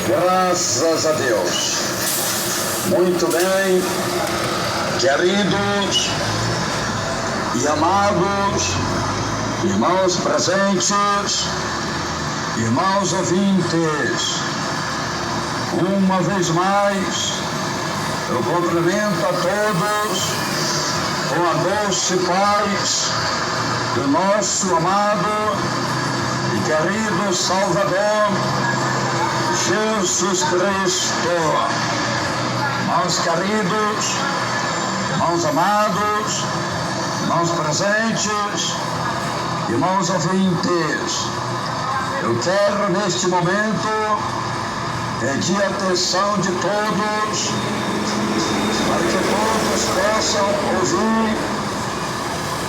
Graças a Deus. Muito bem, queridos e amados irmãos presentes, irmãos ouvintes, uma vez mais eu cumprimento a todos com a doce paz do nosso amado e querido Salvador Jesus Cristo. Irmãos queridos, irmãos amados, irmãos presentes, irmãos ouvintes, eu quero neste momento pedir a atenção de todos para que todos possam ouvir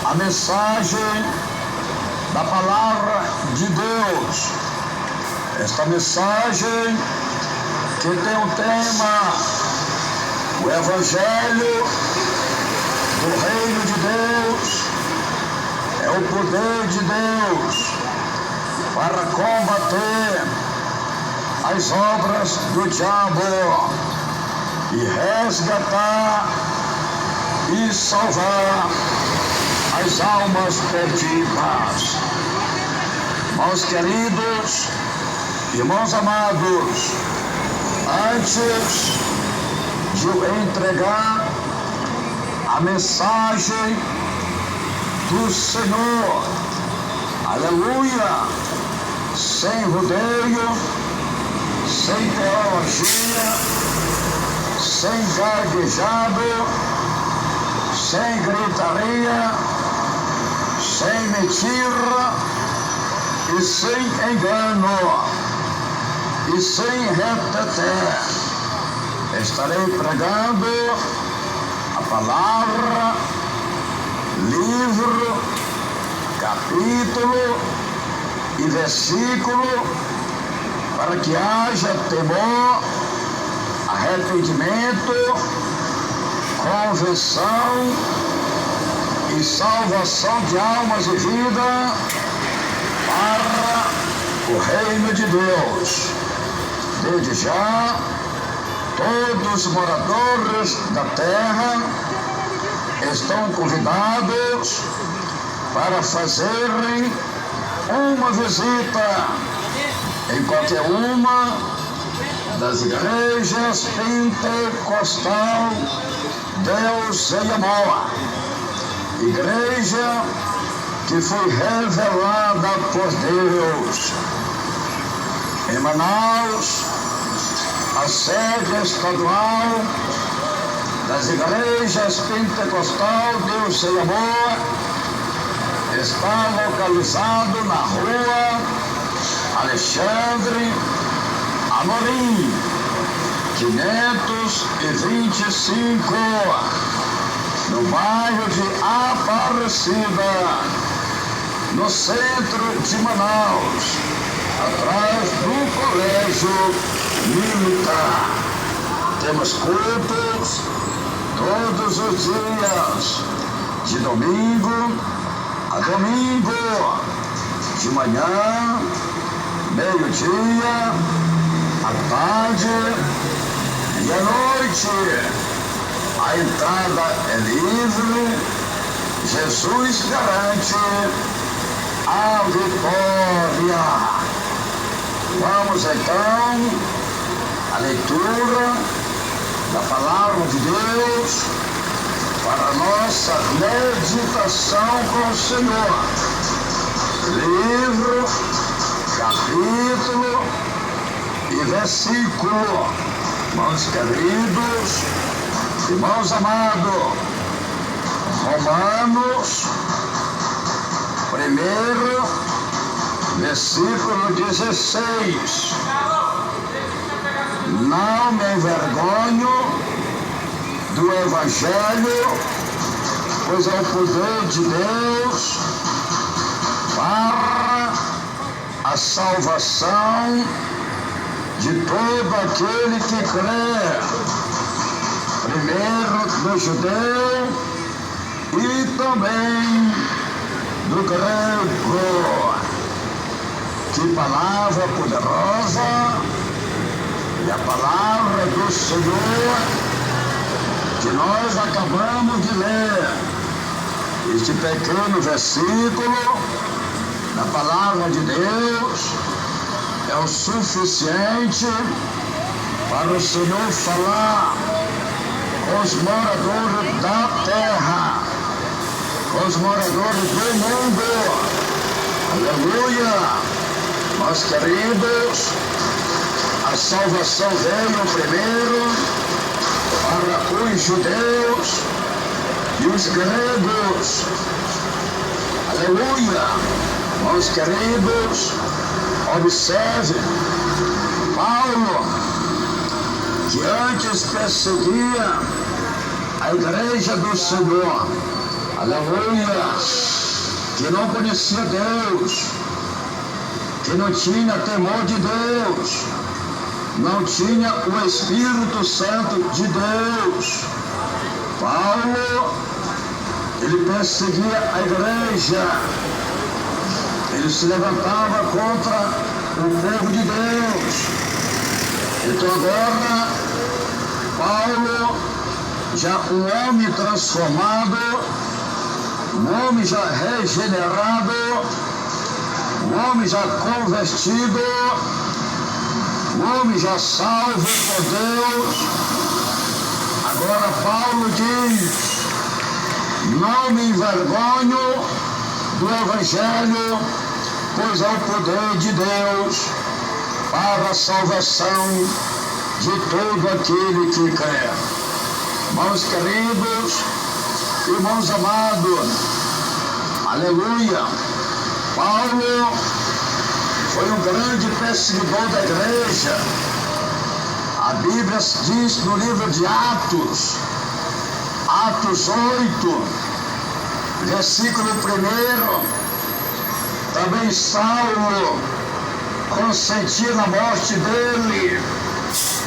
a mensagem da palavra de Deus. Esta mensagem que tem um tema: o Evangelho do Reino de Deus é o poder de Deus para combater as obras do diabo e resgatar e salvar as almas perdidas. Irmãos queridos, irmãos amados, antes de eu entregar a mensagem do Senhor, aleluia, sem rodeio, sem teologia, sem gaguejado, sem gritaria, sem mentira e sem engano e sem reteté, estarei pregando a palavra, livro, capítulo e versículo, para que haja temor, arrependimento, conversão e salvação de almas e vida para o reino de Deus. Desde já, todos os moradores da terra estão convidados para fazerem uma visita em qualquer uma das igrejas pentecostal Deus em Amor, igreja que foi revelada por Deus. Em Manaus, a sede estadual das igrejas pentecostal Deus em Amor está localizado na rua Alexandre Amorim, 525, no bairro de Aparecida, no centro de Manaus, atrás do Colégio Militar. Temos cultos todos os dias, de domingo a domingo, de manhã, meio-dia, à tarde e à noite. A entrada é livre. Jesus garante a vitória. Vamos então à leitura da palavra de Deus para a nossa meditação com o Senhor. Livro, capítulo e versículo. Irmãos queridos, irmãos amados, Romanos, 1, versículo 16. Não me envergonho do Evangelho, pois é o poder de Deus para a salvação de todo aquele que crê, primeiro do judeu e também do grego. Que palavra poderosa palavra do Senhor que nós acabamos de ler. Este pequeno versículo da palavra de Deus é o suficiente para o Senhor falar com os moradores da terra, com os moradores do mundo. Aleluia! Meus queridos, a salvação veio primeiro para os judeus e os gregos. Aleluia! Meus queridos, observe, Paulo, que antes perseguia a igreja do Senhor, aleluia, que não conhecia Deus, que não tinha temor de Deus, não tinha o Espírito Santo de Deus. Paulo, ele perseguia a igreja, ele se levantava contra o povo de Deus. Então agora, Paulo, já um homem transformado, um homem já regenerado, um homem já convertido, um homem já salvo por Deus. Agora Paulo diz: não me envergonho do Evangelho, pois é o poder de Deus para a salvação de todo aquele que crê. Irmãos queridos, irmãos amados, aleluia, Paulo foi um grande perseguidor da igreja. A Bíblia diz no livro de Atos 8, versículo 1, também Saulo, consentindo a morte dele,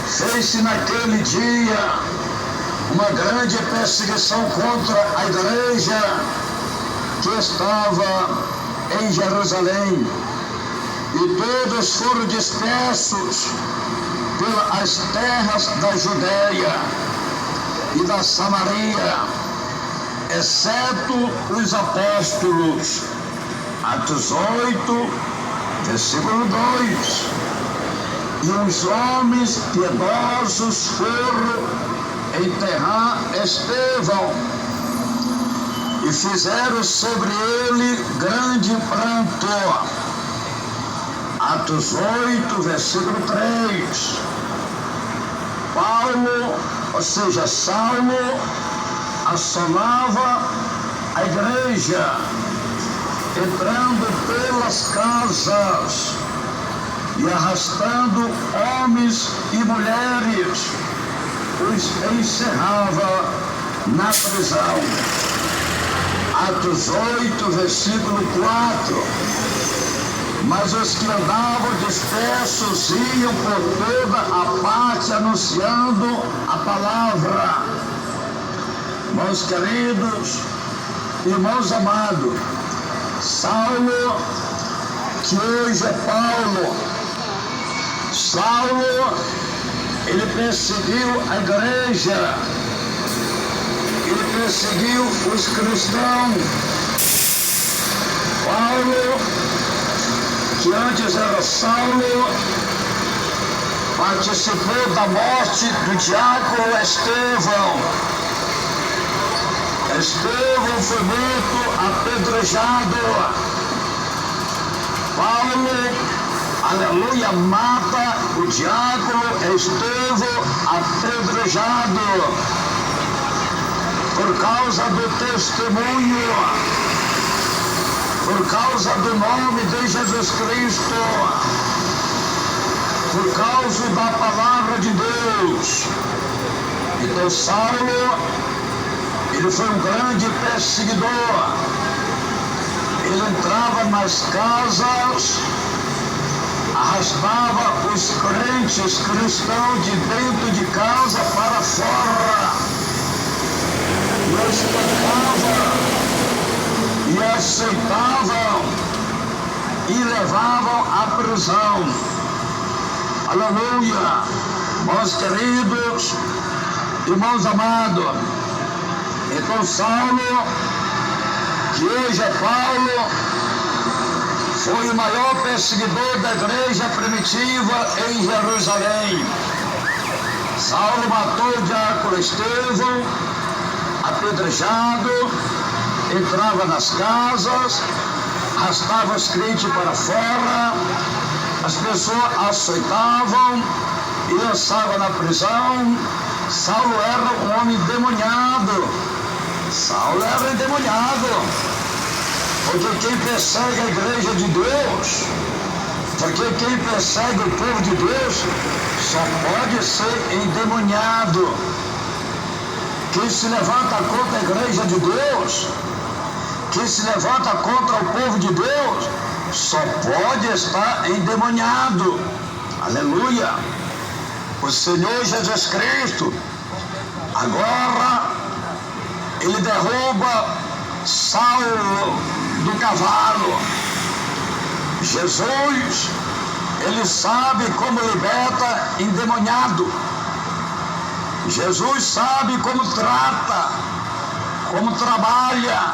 fez-se naquele dia uma grande perseguição contra a igreja que estava em Jerusalém, e todos foram dispersos pelas terras da Judéia e da Samaria, exceto os apóstolos. Atos 8, versículo 2. E os homens piedosos foram enterrar Estevão e fizeram sobre ele grande pranto. Atos 8, versículo 3. Paulo, ou seja, Saulo, assolava a igreja, entrando pelas casas e arrastando homens e mulheres, os encerrava na prisão. Atos 8, versículo 4. Mas os que andavam dispersos iam por toda a parte anunciando a palavra. Meus queridos, irmãos amados, Saulo, que hoje é Paulo, Saulo, ele perseguiu a igreja, ele perseguiu os cristãos. Paulo, que antes era Saulo, participou da morte do diácono Estevão. Estevão foi morto apedrejado. Paulo, aleluia, mata o diácono Estevão apedrejado por causa do testemunho, por causa do nome de Jesus Cristo, por causa da palavra de Deus. Então Saulo, ele foi um grande perseguidor. Ele entrava nas casas, arrastava os crentes cristãos de dentro de casa para fora, e espancava, e aceitavam e levavam à prisão. Aleluia! Meus queridos, irmãos amados, então Saulo, que hoje é Paulo, foi o maior perseguidor da igreja primitiva em Jerusalém. Saulo matou o diácono Estevão, apedrejado, entrava nas casas, arrastava os crentes para fora, as pessoas açoitavam e lançavam na prisão. Saulo era um homem endemoniado. Saulo era endemoniado. Porque quem persegue a igreja de Deus, porque quem persegue o povo de Deus, só pode ser endemoniado. Quem se levanta contra a igreja de Deus, quem se levanta contra o povo de Deus, só pode estar endemoniado. Aleluia! O Senhor Jesus Cristo, agora, ele derruba Saulo do cavalo. Jesus, ele sabe como liberta endemoniado. Jesus sabe como trata, como trabalha,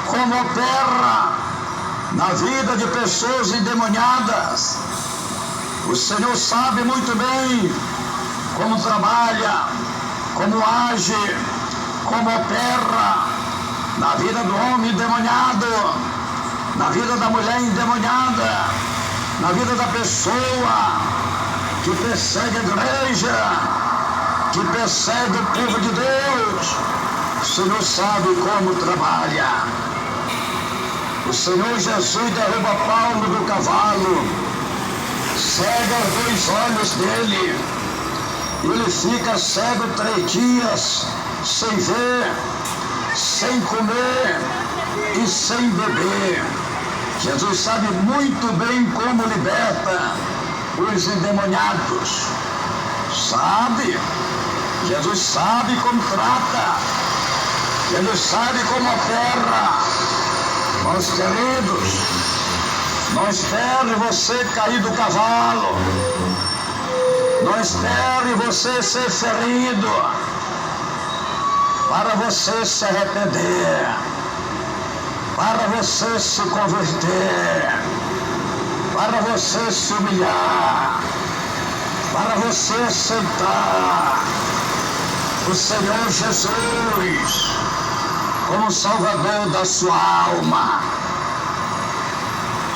como opera na vida de pessoas endemoniadas. O Senhor sabe muito bem como trabalha, como age, como opera na vida do homem endemoniado, na vida da mulher endemoniada, na vida da pessoa que persegue a igreja, que persegue o povo de Deus. O Senhor sabe como trabalha. O Senhor Jesus derruba Paulo do cavalo, cega os dois olhos dele, ele fica cego 3 dias, sem ver, sem comer e sem beber. Jesus sabe muito bem como liberta os endemoniados. Sabe? Jesus sabe como trata. Jesus sabe como opera. Meus queridos, não espere você cair do cavalo. Não espere você ser ferido para você se arrepender, para você se converter, para você se humilhar, para você aceitar o Senhor Jesus como Salvador da sua alma.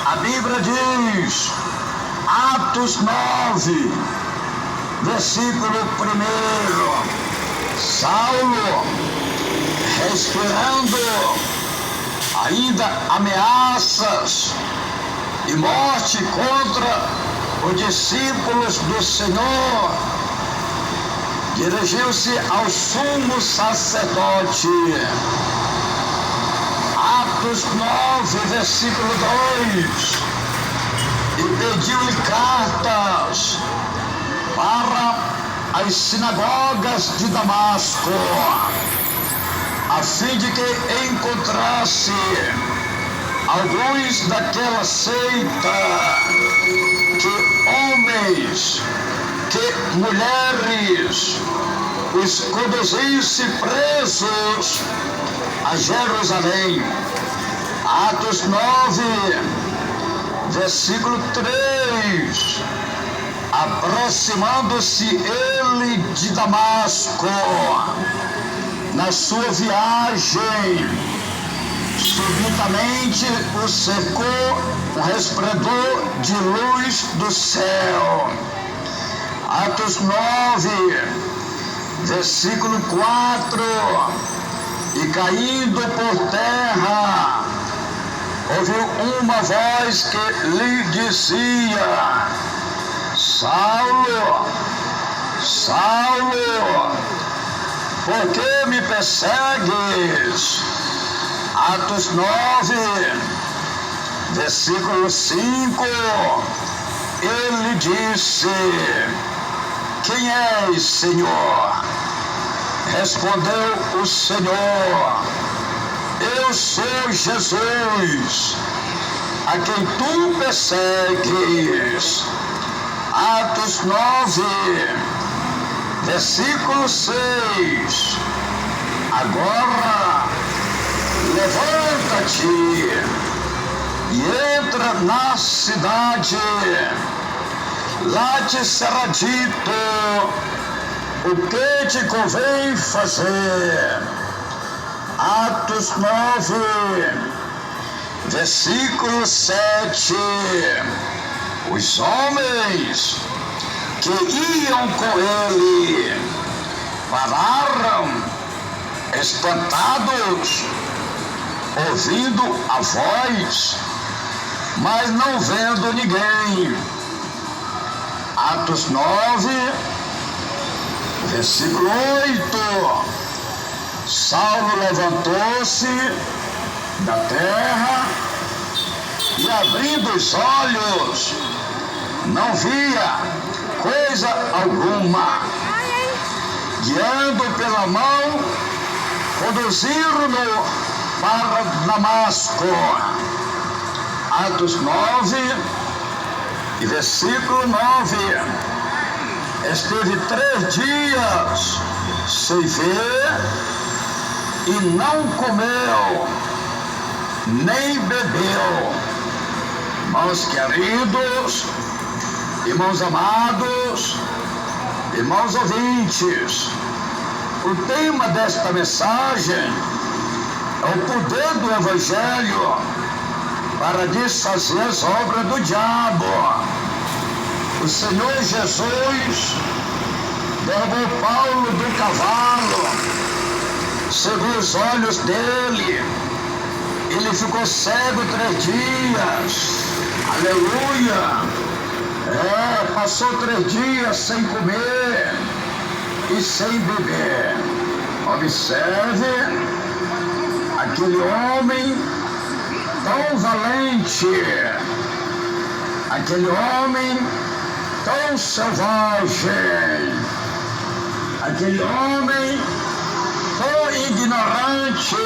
A Bíblia diz, Atos 9, versículo 1, Saulo, respirando ainda ameaças e morte contra os discípulos do Senhor, dirigiu-se ao sumo sacerdote. Atos 9, versículo 2, e pediu-lhe cartas para as sinagogas de Damasco, a fim de que encontrasse alguns daquela seita, que homens, que mulheres, os conduzisse presos a Jerusalém. Atos 9, versículo 3. Aproximando-se ele de Damasco, na sua viagem, subitamente o cercou um resplendor de luz do céu. Atos 9, versículo 4. E caindo por terra, ouviu uma voz que lhe dizia: Saulo, Saulo, por que me persegues? Atos 9, versículo 5, ele disse: quem és, Senhor? Respondeu o Senhor: eu sou Jesus, a quem tu persegues. Atos 9, Versículo 6. Agora, levanta-te e entra na cidade. Lá te será dito o que te convém fazer. Atos 9, versículo 7. Os homens que iam com ele pararam, espantados, ouvindo a voz, mas não vendo ninguém. Atos 9, versículo 8. Saulo levantou-se da terra e, abrindo os olhos, não via coisa alguma. Guiando pela mão, conduziram-no para Damasco. Atos 9, e versículo 9. Esteve 3 dias sem ver e não comeu, nem bebeu. Irmãos queridos, irmãos amados, irmãos ouvintes, o tema desta mensagem é o poder do Evangelho para desfazer as obras do diabo. O Senhor Jesus derrubou Paulo do cavalo, cegou os olhos dele, ele ficou cego 3 dias, aleluia, passou 3 dias sem comer e sem beber. Observe aquele homem tão valente, aquele homem tão selvagem, aquele homem tão ignorante,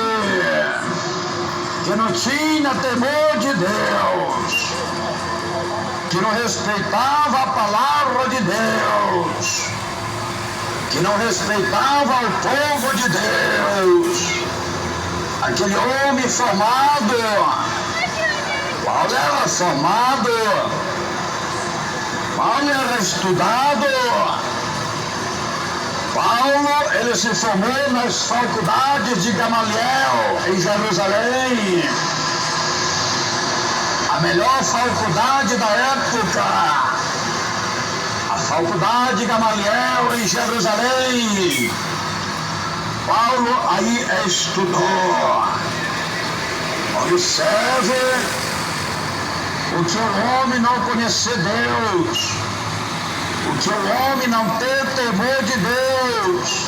que não tinha temor de Deus, que não respeitava a palavra de Deus, que não respeitava o povo de Deus. Aquele homem formado, Paulo era formado, Paulo era estudado, Paulo, ele se formou nas faculdades de Gamaliel, em Jerusalém, a melhor faculdade da época, a faculdade de Gamaliel, em Jerusalém. Paulo aí estudou. Observe o que o homem não conhecer Deus, o que o homem não ter temor de Deus.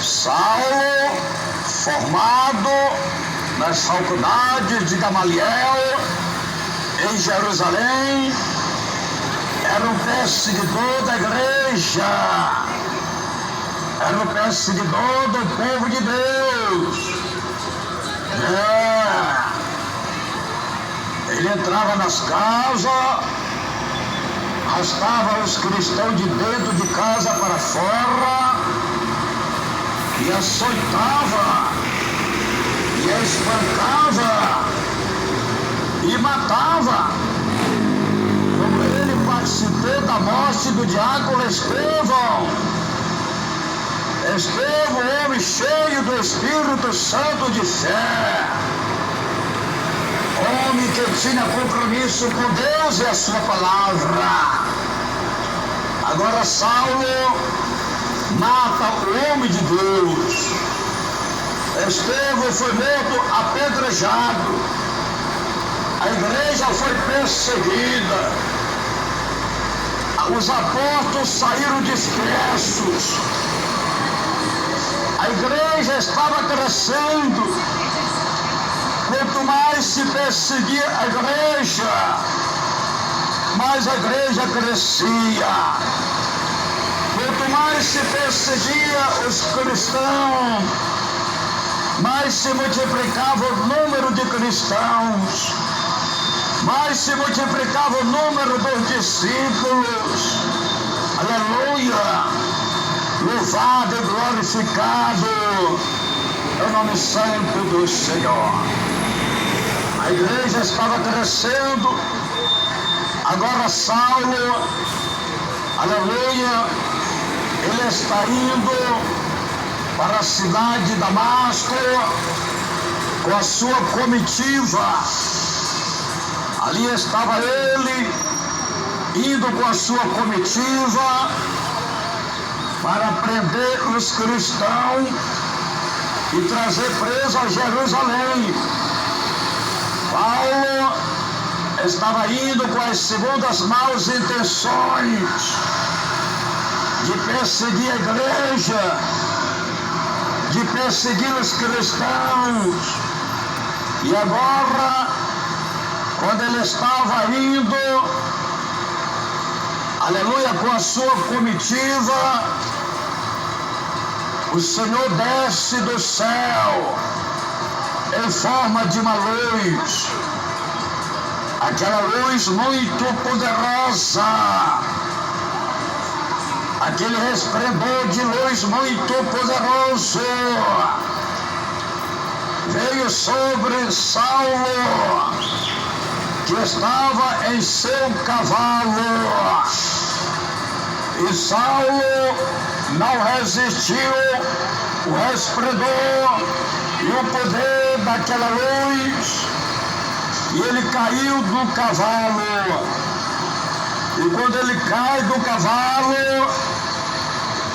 Saulo, formado nas faculdades de Gamaliel, em Jerusalém, era um perseguidor da igreja, era o perseguidor do povo de Deus. Ele entrava nas casas, arrastava os cristãos de dentro de casa para fora e açoitava, e espancava e matava. Como ele participou da morte do diácono Estevão. Estevão, homem cheio do Espírito Santo de fé, homem que tinha compromisso com Deus e a sua palavra. Agora Saulo mata o homem de Deus. Estevão foi morto apedrejado. A igreja foi perseguida. Os apóstolos saíram dispersos. A igreja estava crescendo. Quanto mais se perseguia a igreja, mais a igreja crescia. Quanto mais se perseguia os cristãos, mais se multiplicava o número de cristãos, mais se multiplicava o número dos discípulos. Aleluia! Louvado e glorificado é o nome santo do Senhor. A igreja estava crescendo. Agora Saulo, aleluia, ele está indo para a cidade de Damasco com a sua comitiva. Ali estava ele, indo com a sua comitiva para prender os cristãos e trazer preso a Jerusalém. Paulo estava indo com as segundas maus intenções de perseguir a igreja, de perseguir os cristãos. E agora, quando ele estava indo, aleluia, com a sua comitiva, o Senhor desce do céu em forma de uma luz, aquela luz muito poderosa, aquele resplendor de luz muito poderoso veio sobre Saulo, que estava em seu cavalo. E Saulo não resistiu o resplendor e o poder daquela luz, e ele caiu do cavalo. E quando ele cai do cavalo,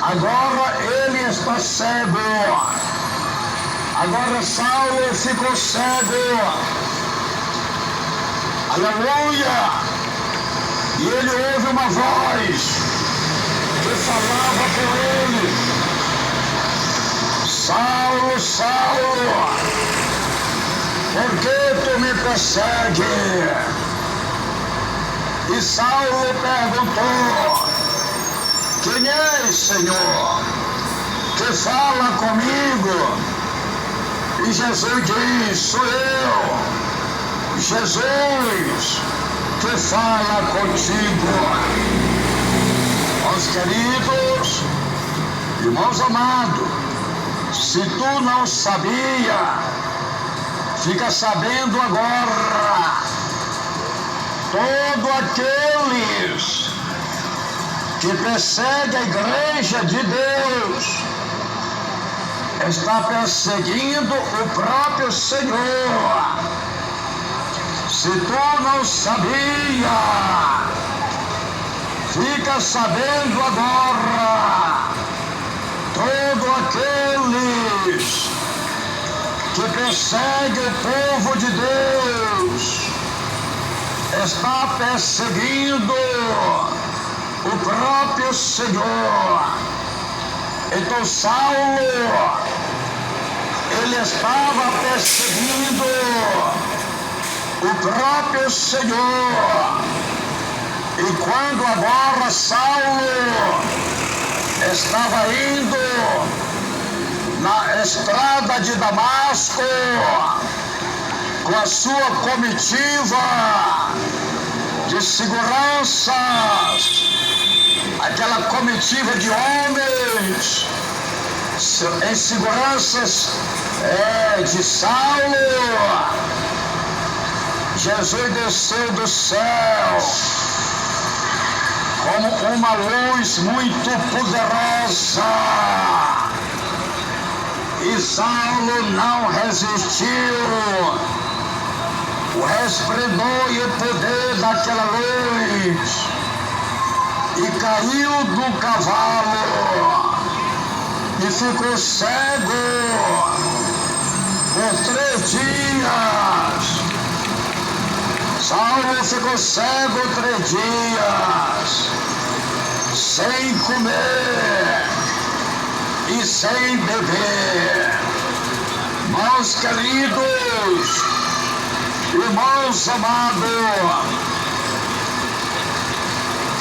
agora ele está cego. Agora Saulo ficou cego. Aleluia! E ele ouve uma voz que falava com ele: Saulo, Saulo, por que tu me persegue? E Saulo perguntou: quem és, Senhor, que fala comigo? E Jesus diz: sou eu, Jesus, que fala contigo. Meus queridos, irmãos amados, se tu não sabia, fica sabendo agora. Todos aqueles que perseguem a igreja de Deus está perseguindo o próprio Senhor. Se tu não sabia, fica sabendo agora. Todos aqueles que perseguem o povo de Deus está perseguindo o próprio Senhor. Então Saulo, ele estava perseguindo o próprio Senhor. E quando agora Saulo estava indo na estrada de Damasco com a sua comitiva de seguranças, aquela comitiva de homens em seguranças de Saulo, Jesus desceu do céu como uma luz muito poderosa, e Saulo não resistiu o resplendor e o poder daquela luz, e caiu do cavalo e ficou cego por 3 dias. Saulo ficou cego 3 dias, sem comer e sem beber. Meus queridos, irmãos amados,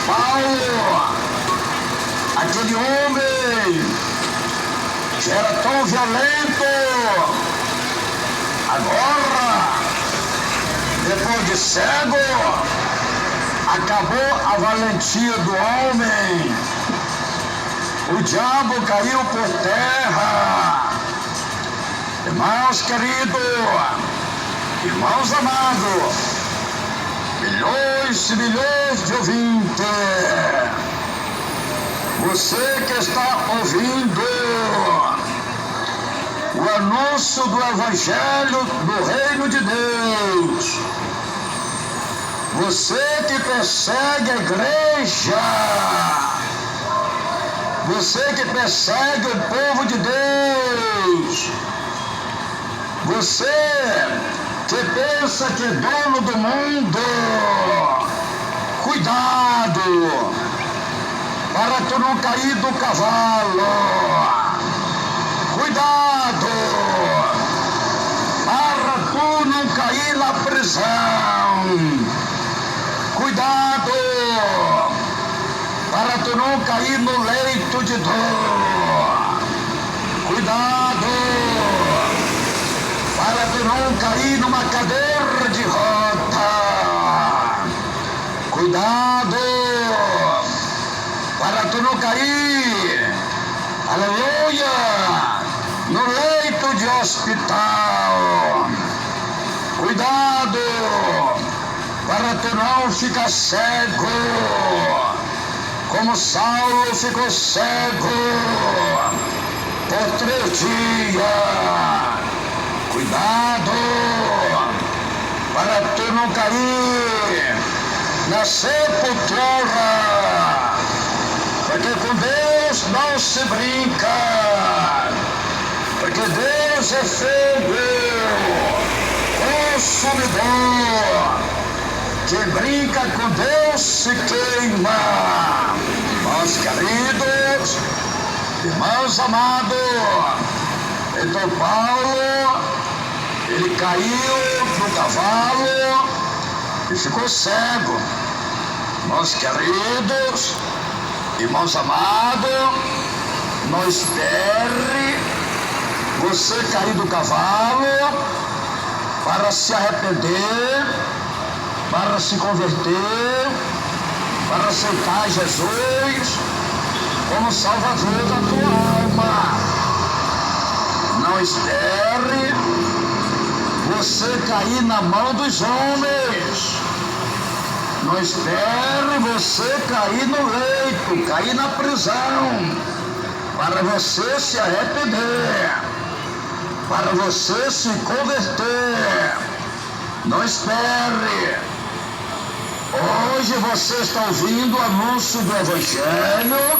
Paulo, aquele homem que era tão violento, agora, depois de cego, acabou a valentia do homem. O diabo caiu por terra. Irmãos queridos, irmãos amados, milhões e milhões de ouvintes, você que está ouvindo o anúncio do Evangelho do Reino de Deus, você que persegue a igreja, você que persegue o povo de Deus, você que pensa que é dono do mundo, cuidado para tu não cair do cavalo, cuidado para tu não cair na prisão, cuidado para tu não cair no leito de dor, cuidado para tu não cair numa cadeira de roda, cuidado para tu não cair, aleluia, no leito de hospital, cuidado para tu não ficar cego, como Saulo ficou cego por 3 dias. Cuidado para tu não cair na sepultura, porque com Deus não se brinca, porque Deus é fogo consumidor. Quem brinca com Deus se queima. Irmãos queridos, irmãos amados, então Paulo, ele caiu do cavalo e ficou cego. Irmãos queridos, irmãos amados, não espere você cair do cavalo para se arrepender, para se converter, para aceitar Jesus como Salvador da tua alma. Não espere você cair na mão dos homens. Não espere você cair no leito, cair na prisão, para você se arrepender, para você se converter. Não espere. Hoje você está ouvindo o anúncio do Evangelho,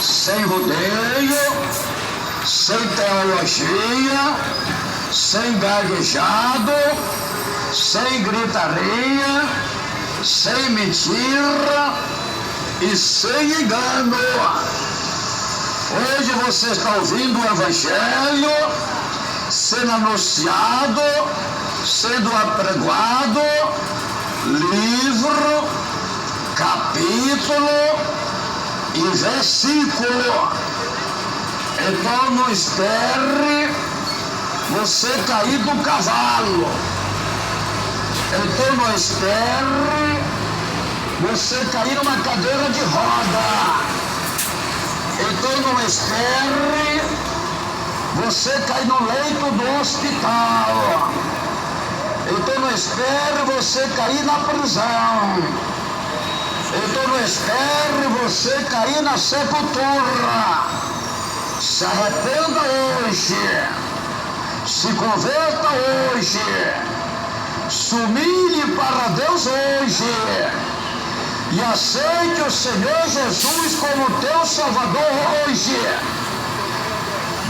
sem rodeio, sem teologia, sem gaguejado, sem gritaria, sem mentira e sem engano. Hoje você está ouvindo o Evangelho sendo anunciado, sendo apregoado, livro, capítulo e versículo. Então não espere você cair do cavalo. Então não espere você cair numa cadeira de roda. Então não espere você cair no leito do hospital. Então não espere você cair na prisão. Então não espere você cair na sepultura. Se arrependa hoje. Se converta hoje. Se humilhe para Deus hoje. E aceite o Senhor Jesus como teu Salvador hoje.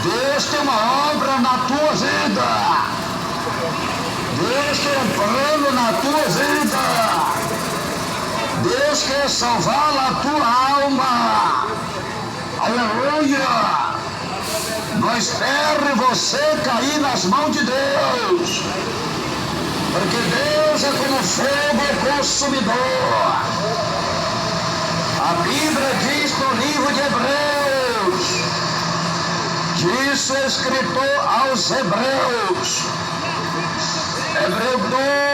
Deus tem uma obra na tua vida. Deus tem um plano na tua vida. Deus quer salvar a tua alma. Aleluia. Não espere você cair nas mãos de Deus. Porque Deus é como fogo consumidor. A Bíblia diz no livro de Hebreus, diz o escritor aos Hebreus, Hebreus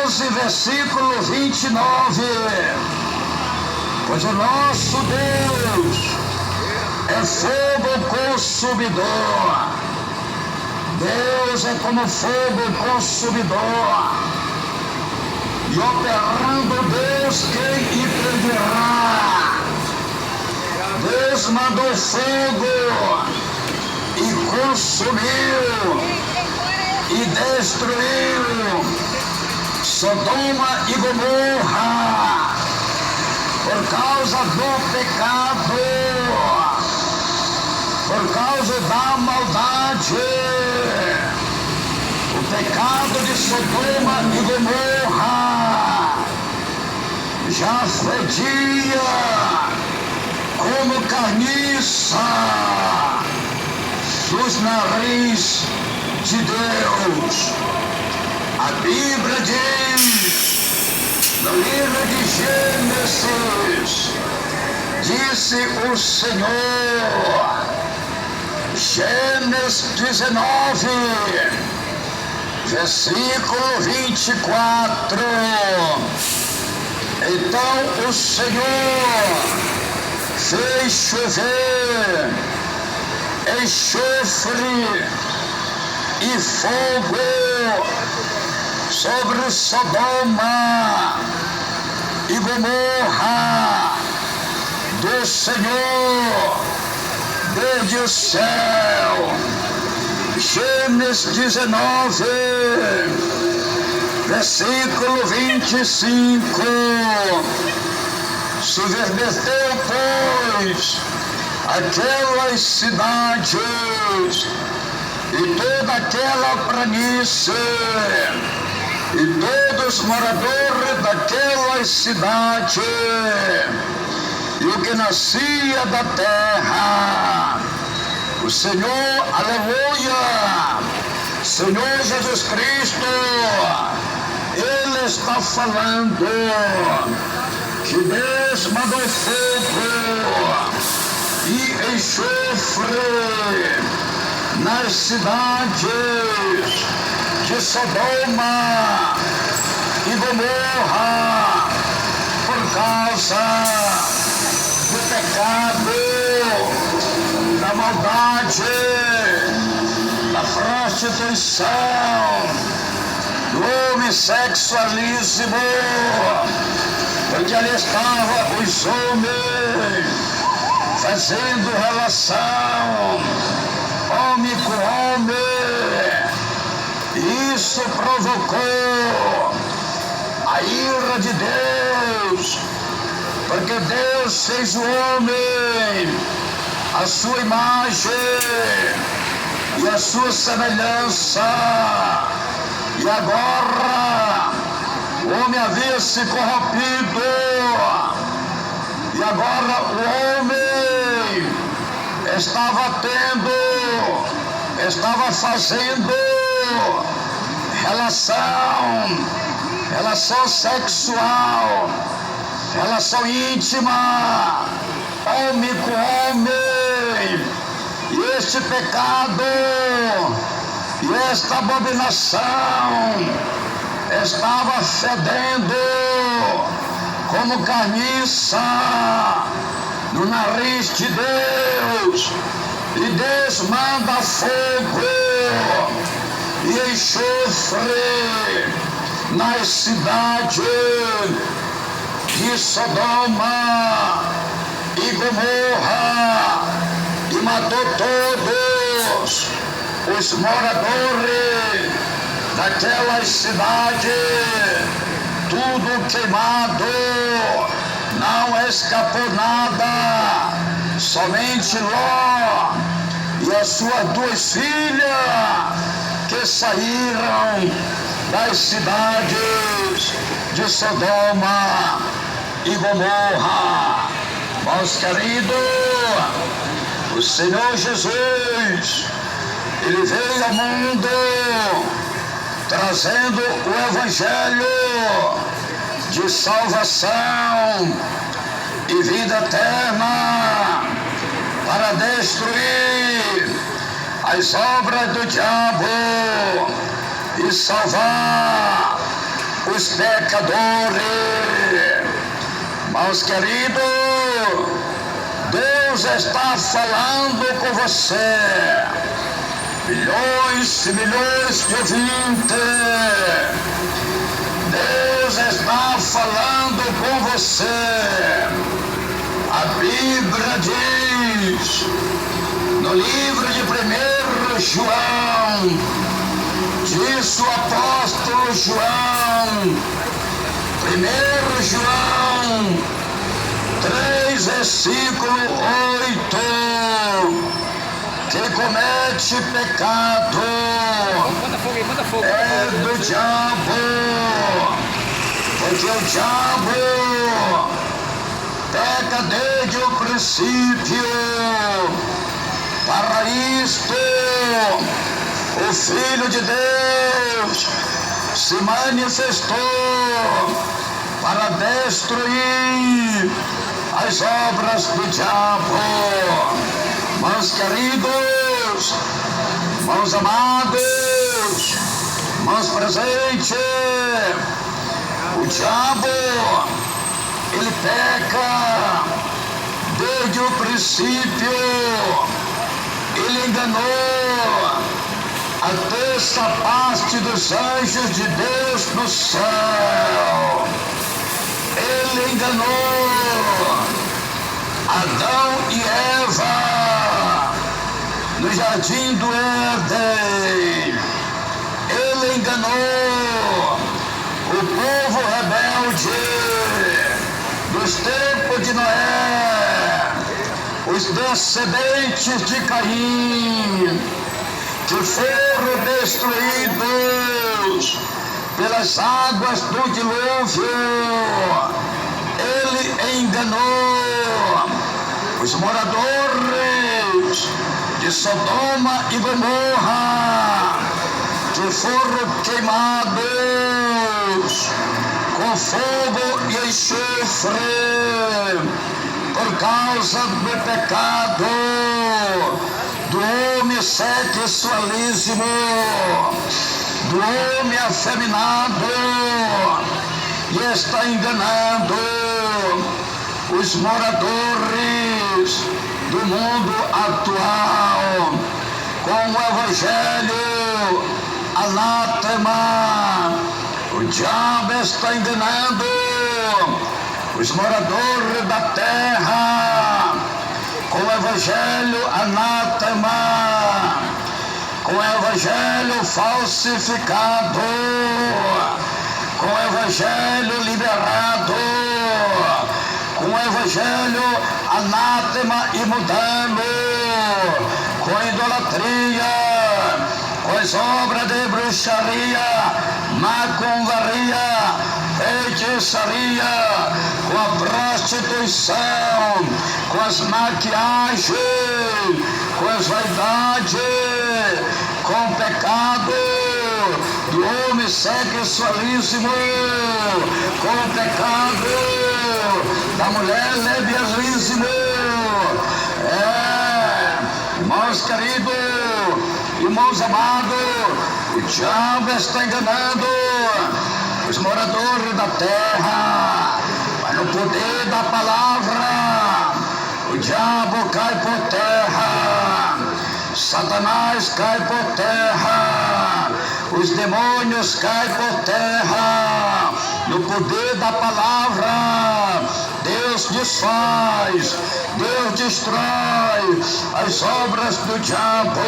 12, versículo 29, pois o nosso Deus é é fogo consumidor. Deus é como fogo consumidor. E operando Deus, quem impedirá? Deus mandou fogo e consumiu e destruiu Sodoma e Gomorra por causa do pecado, por causa da maldade. O pecado de Sodoma e Gomorra já fedia como carniça dos narizes de Deus. A Bíblia diz, no livro de Gênesis, disse o Senhor, Gênesis 19, versículo 24. Então o Senhor fez chover enxofre e fogo sobre Sodoma e Gomorra do Senhor desde o céu. Gênesis 19, versículo 25. Subverteu, pois, aquelas cidades e toda aquela planície e todos os moradores daquelas cidades e o que nascia da terra. O Senhor, aleluia, Senhor Jesus Cristo, Ele está falando que Deus mandou fogo e enxofre nas cidades de Sodoma e Gomorra por causa do pecado, da maldade, da prostituição, do homossexualismo, porque ali estavam os homens fazendo relação homem com homem. Isso provocou a ira de Deus, porque Deus fez o homem a sua imagem e a sua semelhança, e agora o homem havia se corrompido, e agora o homem estava fazendo relação sexual, relação íntima, homem com homem, e este pecado e esta abominação estava fedendo como carniça no nariz de Deus, e Deus manda fogo e enxofre nas cidades de Sodoma e Gomorra e matou todos os moradores daquelas cidades, tudo queimado, não escapou nada, somente Ló e as suas duas filhas que saíram das cidades de Sodoma e Gomorra. Meus queridos, o Senhor Jesus, Ele veio ao mundo trazendo o Evangelho de salvação e vida eterna para destruir as obras do diabo e salvar os pecadores. Meus queridos, Deus Deus está falando com você. Milhões e milhões de ouvintes. Deus está falando com você. A Bíblia diz, no livro de 1 João, diz o apóstolo João, 1 João 3, versículo 8, que comete pecado é do diabo, porque o diabo peca desde o princípio. Para isto, o Filho de Deus se manifestou para destruir as obras do diabo. Meus queridos, meus amados, meus presentes, o diabo, ele peca desde o princípio. Ele enganou a terça parte dos anjos de Deus no céu. Ele enganou Adão e Eva no jardim do Éden. Ele enganou o povo rebelde dos tempos de Noé, os descendentes de Caim, que foram destruídos pelas águas do dilúvio. Ele enganou os moradores de Sodoma e Gomorra, que foram queimados com fogo e enxofre por causa do pecado do homem sexualismo, do homem afeminado, e está enganando os moradores do mundo atual com o evangelho anátema. O diabo está enganando os moradores da terra com o evangelho anátema, com o evangelho falsificado, com o evangelho liberado, com o evangelho anátema e mudando, com a idolatria, com as obras de bruxaria, macumbaria, feitiçaria, com a prostituição, com as maquiagens, com as vaidades, com o pecado do homossexualismo, com o pecado da mulher lesbianismo. Irmãos queridos, irmãos amados, o diabo está enganando os moradores da terra, mas no poder da palavra, o diabo cai por terra, Satanás cai por terra, os demônios caem por terra, no poder da palavra. Deus desfaz, Deus destrói as obras do diabo,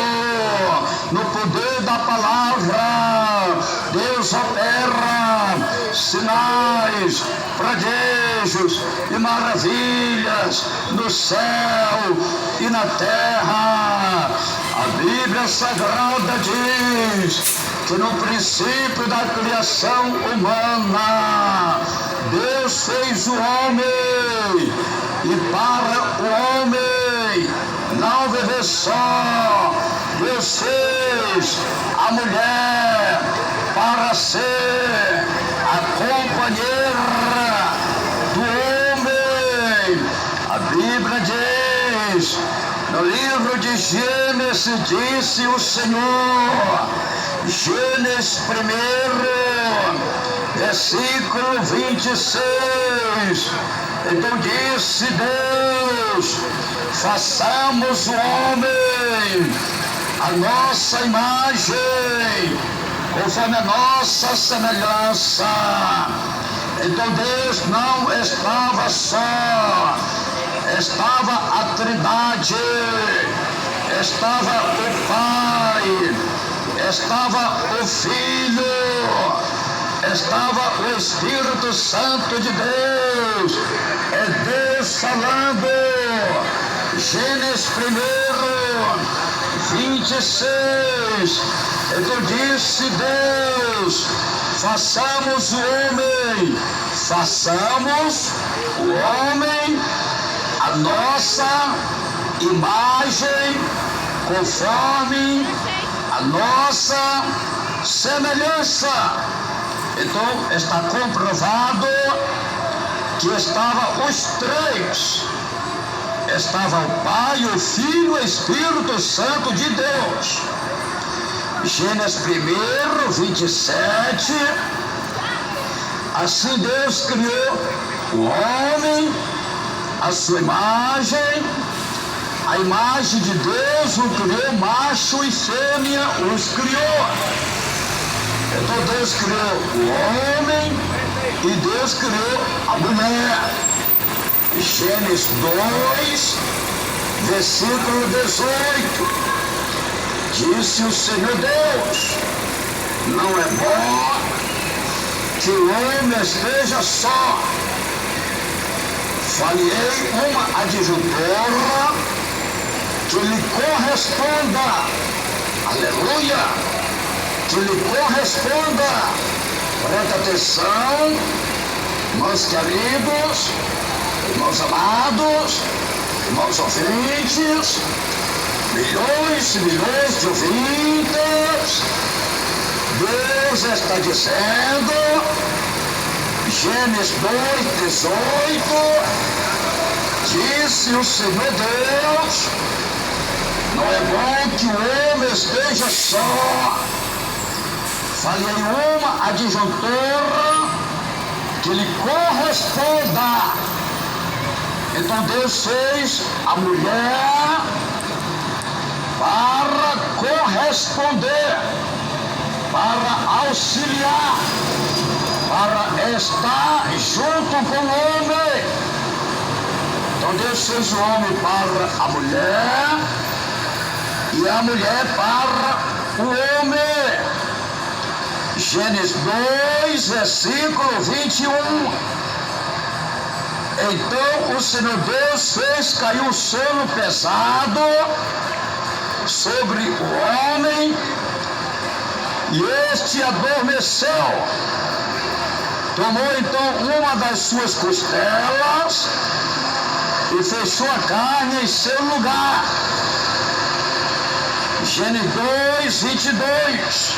no poder da palavra. Deus opera sinais, prodígios e maravilhas no céu e na terra. A Bíblia Sagrada diz que no princípio da criação humana, Deus fez o homem, e para o homem não viver só, Deus fez a mulher para ser a companheira do homem. A Bíblia diz, no livro de Gênesis, disse o Senhor, Gênesis 1, versículo 26, então disse Deus, façamos o homem a nossa imagem, conforme a nossa semelhança. Então Deus não estava só, estava a Trindade, estava o Pai, estava o Filho, estava o Espírito Santo de Deus. É Deus falando. Gênesis 1:26. Então disse Deus: façamos o homem, façamos o homem a nossa imagem, conforme a nossa semelhança. Então está comprovado que estavam os três. Estava o Pai, o Filho e o Espírito Santo de Deus. Gênesis 1:27. Assim Deus criou o homem, a sua imagem. A imagem de Deus o criou, macho e fêmea os criou. Então Deus criou o homem e Deus criou a mulher. Gênesis 2:18. Disse o Senhor Deus: não é bom que o homem esteja só. Falei uma adjuntora que lhe corresponda. Aleluia! Que lhe corresponda. Presta atenção, irmãos queridos, irmãos amados, irmãos ouvintes, milhões e milhões de ouvintes. Deus está dizendo, Gênesis 2:18, disse o Senhor Deus: não é bom que o homem esteja só. Falei uma adjuntora que lhe corresponda. Então Deus fez a mulher para corresponder, para auxiliar, para estar junto com o homem. Então Deus fez o homem para a mulher e a mulher para o homem. Gênesis 2:21. Então o Senhor Deus fez cair um sono pesado sobre o homem e este adormeceu. Tomou então uma das suas costelas e fechou a carne em seu lugar. Gênesis 2:22.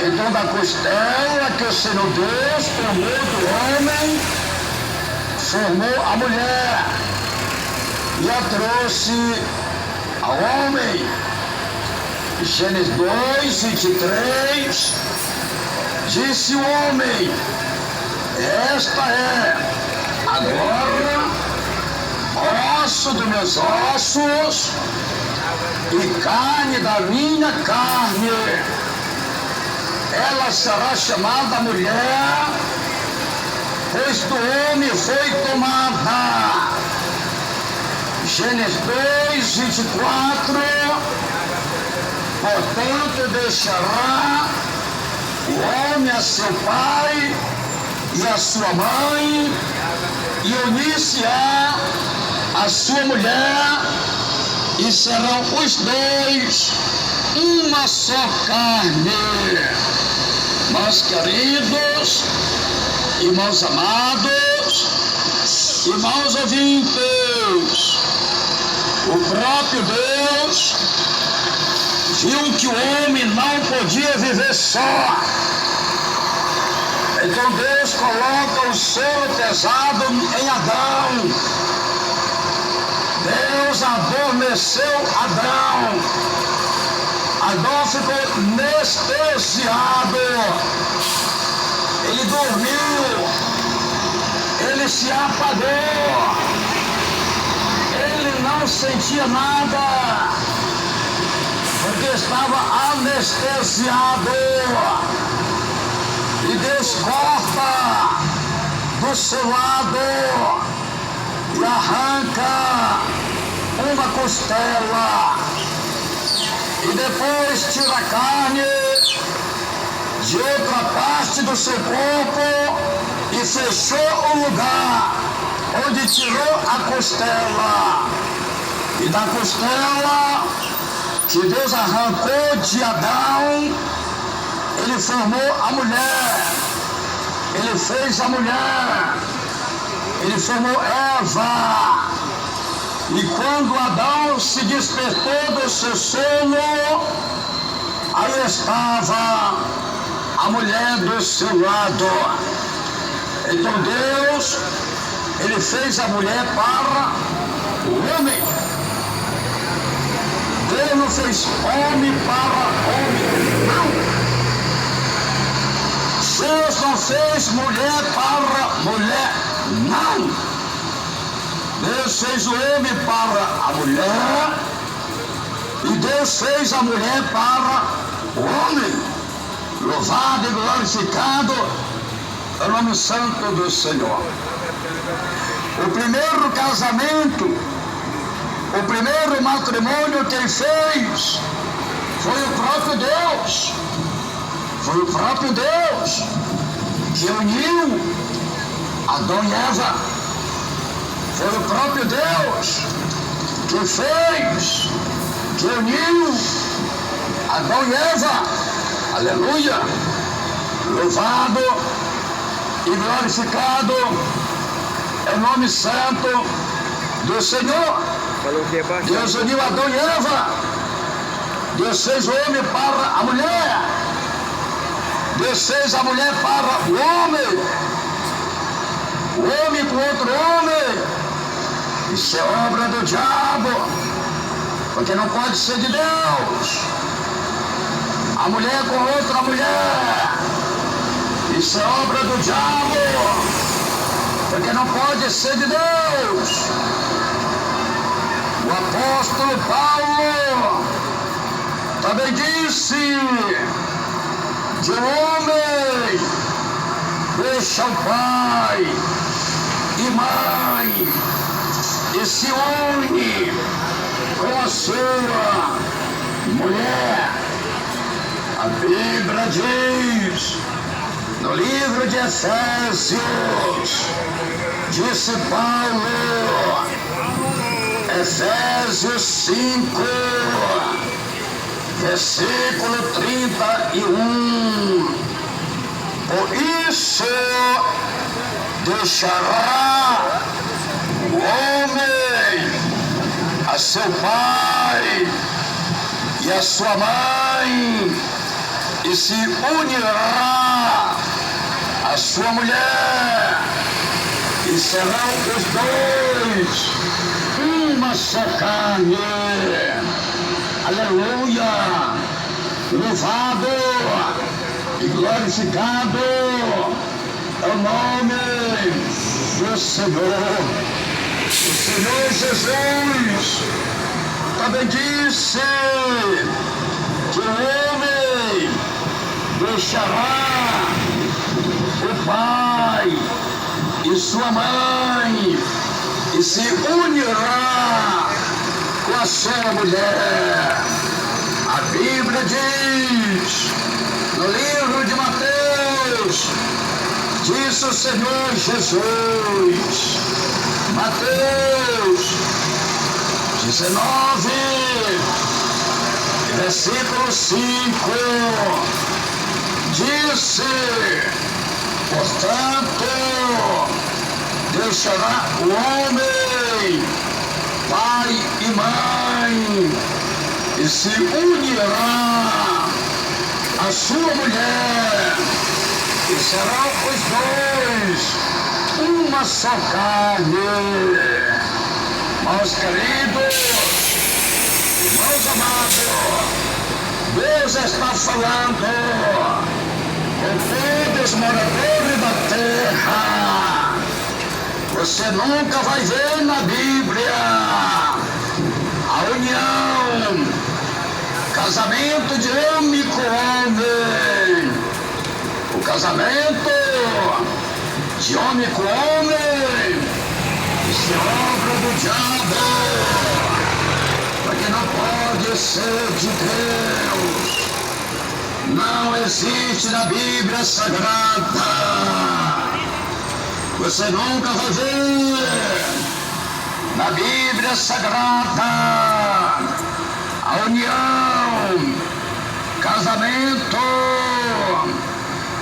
Então da costela que o Senhor Deus formou do homem, formou a mulher e a trouxe ao homem. Gênesis 2:23. Disse o homem: esta é agora osso dos meus ossos e carne da minha carne. Ela será chamada mulher, pois do homem foi tomada. Gênesis 2:24. Portanto deixará o homem a seu pai e a sua mãe, e unir-se-á a sua mulher, e serão os dois uma só carne. Meus queridos, irmãos amados, irmãos ouvintes, o próprio Deus viu que o homem não podia viver só. Então Deus coloca o sono pesado em Adão. Deus adormeceu Adão. Adão ficou anestesiado. Ele dormiu. Ele se apagou. Ele não sentia nada, porque estava anestesiado. E Deus corta do seu lado e arranca uma costela, e depois tira a carne de outra parte do seu corpo e fechou o lugar onde tirou a costela. E da costela que Deus arrancou de Adão, ele formou a mulher, ele fez a mulher, ele formou Eva. E quando Adão se despertou do seu sono, aí estava a mulher do seu lado. Então Deus, ele fez a mulher para o homem. Deus não fez homem para homem, não. Deus não fez mulher para mulher, não. Deus fez o homem para a mulher e Deus fez a mulher para o homem. Louvado e glorificado é o nome santo do Senhor. O primeiro casamento, o primeiro matrimônio que ele fez foi o próprio Deus. Foi o próprio Deus que uniu Adão e Eva. Foi o próprio Deus que fez, que uniu Adão e Eva. Aleluia! Louvado e glorificado é o nome santo do Senhor. Deus uniu Adão e Eva. Deus fez o homem para a mulher. Deus fez a mulher para o homem. O homem com outro homem. Isso é obra do diabo, porque não pode ser de Deus. A mulher com outra mulher, isso é obra do diabo, porque não pode ser de Deus. O apóstolo Paulo também disse: de um homem deixa o pai e mãe e se une com a sua mulher. A Bíblia diz no livro de Efésios, disse Paulo, Efésios 5, versículo 31, por isso deixará o homem a seu pai e a sua mãe, e se unirá a sua mulher, e serão os dois uma só carne. Aleluia! Louvado e glorificado é o nome do Senhor. O Senhor Jesus também disse que o homem deixará o pai e sua mãe e se unirá com a sua mulher. A Bíblia diz no livro de Mateus, disse o Senhor Jesus, Mateus 19, versículo 5, disse, portanto, deixará o homem, pai e mãe, e se unirá a sua mulher, e serão os dois uma só carne. Irmãos queridos, irmãos amados, Deus está falando com todos os moradores da terra. Você nunca vai ver na Bíblia casamento de homem com homem, o casamento de homem com homem, isso é obra do diabo, porque não pode ser de Deus. Não existe na Bíblia Sagrada. Você nunca vai ver na Bíblia Sagrada a união, casamento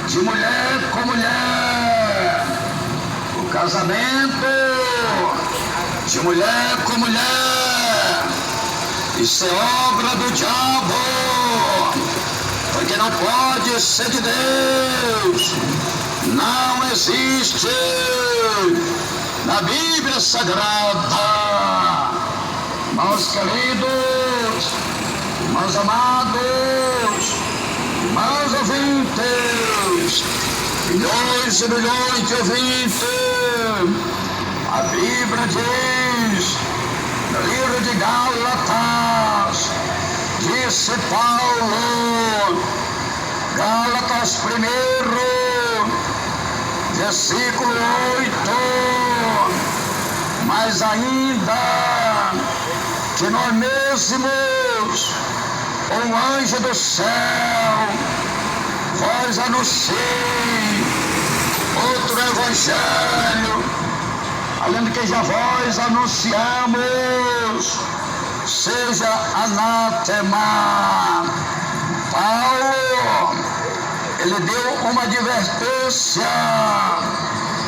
de mulher com mulher, o casamento de mulher com mulher, isso é obra do diabo, porque não pode ser de Deus. Não existe na Bíblia Sagrada. Irmãos queridos, irmãos amados, irmãos ouvintes, milhões e milhões de ouvintes, a Bíblia diz, no livro de Gálatas, disse Paulo, Gálatas 1, versículo 8, mas ainda que nós mesmos, um anjo do céu, vós anunciei outro evangelho, além do que já vós anunciamos, seja anátema. Paulo, ele deu uma advertência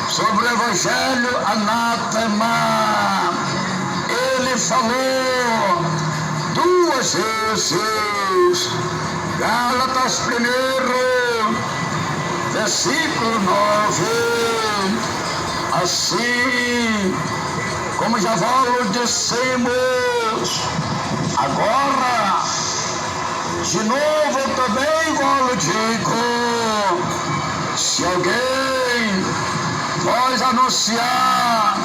sobre o evangelho anátema. Ele falou 2 vezes, Gálatas 1, versículo 9, assim como já vos dissemos, agora de novo também vos digo, se alguém vós anunciar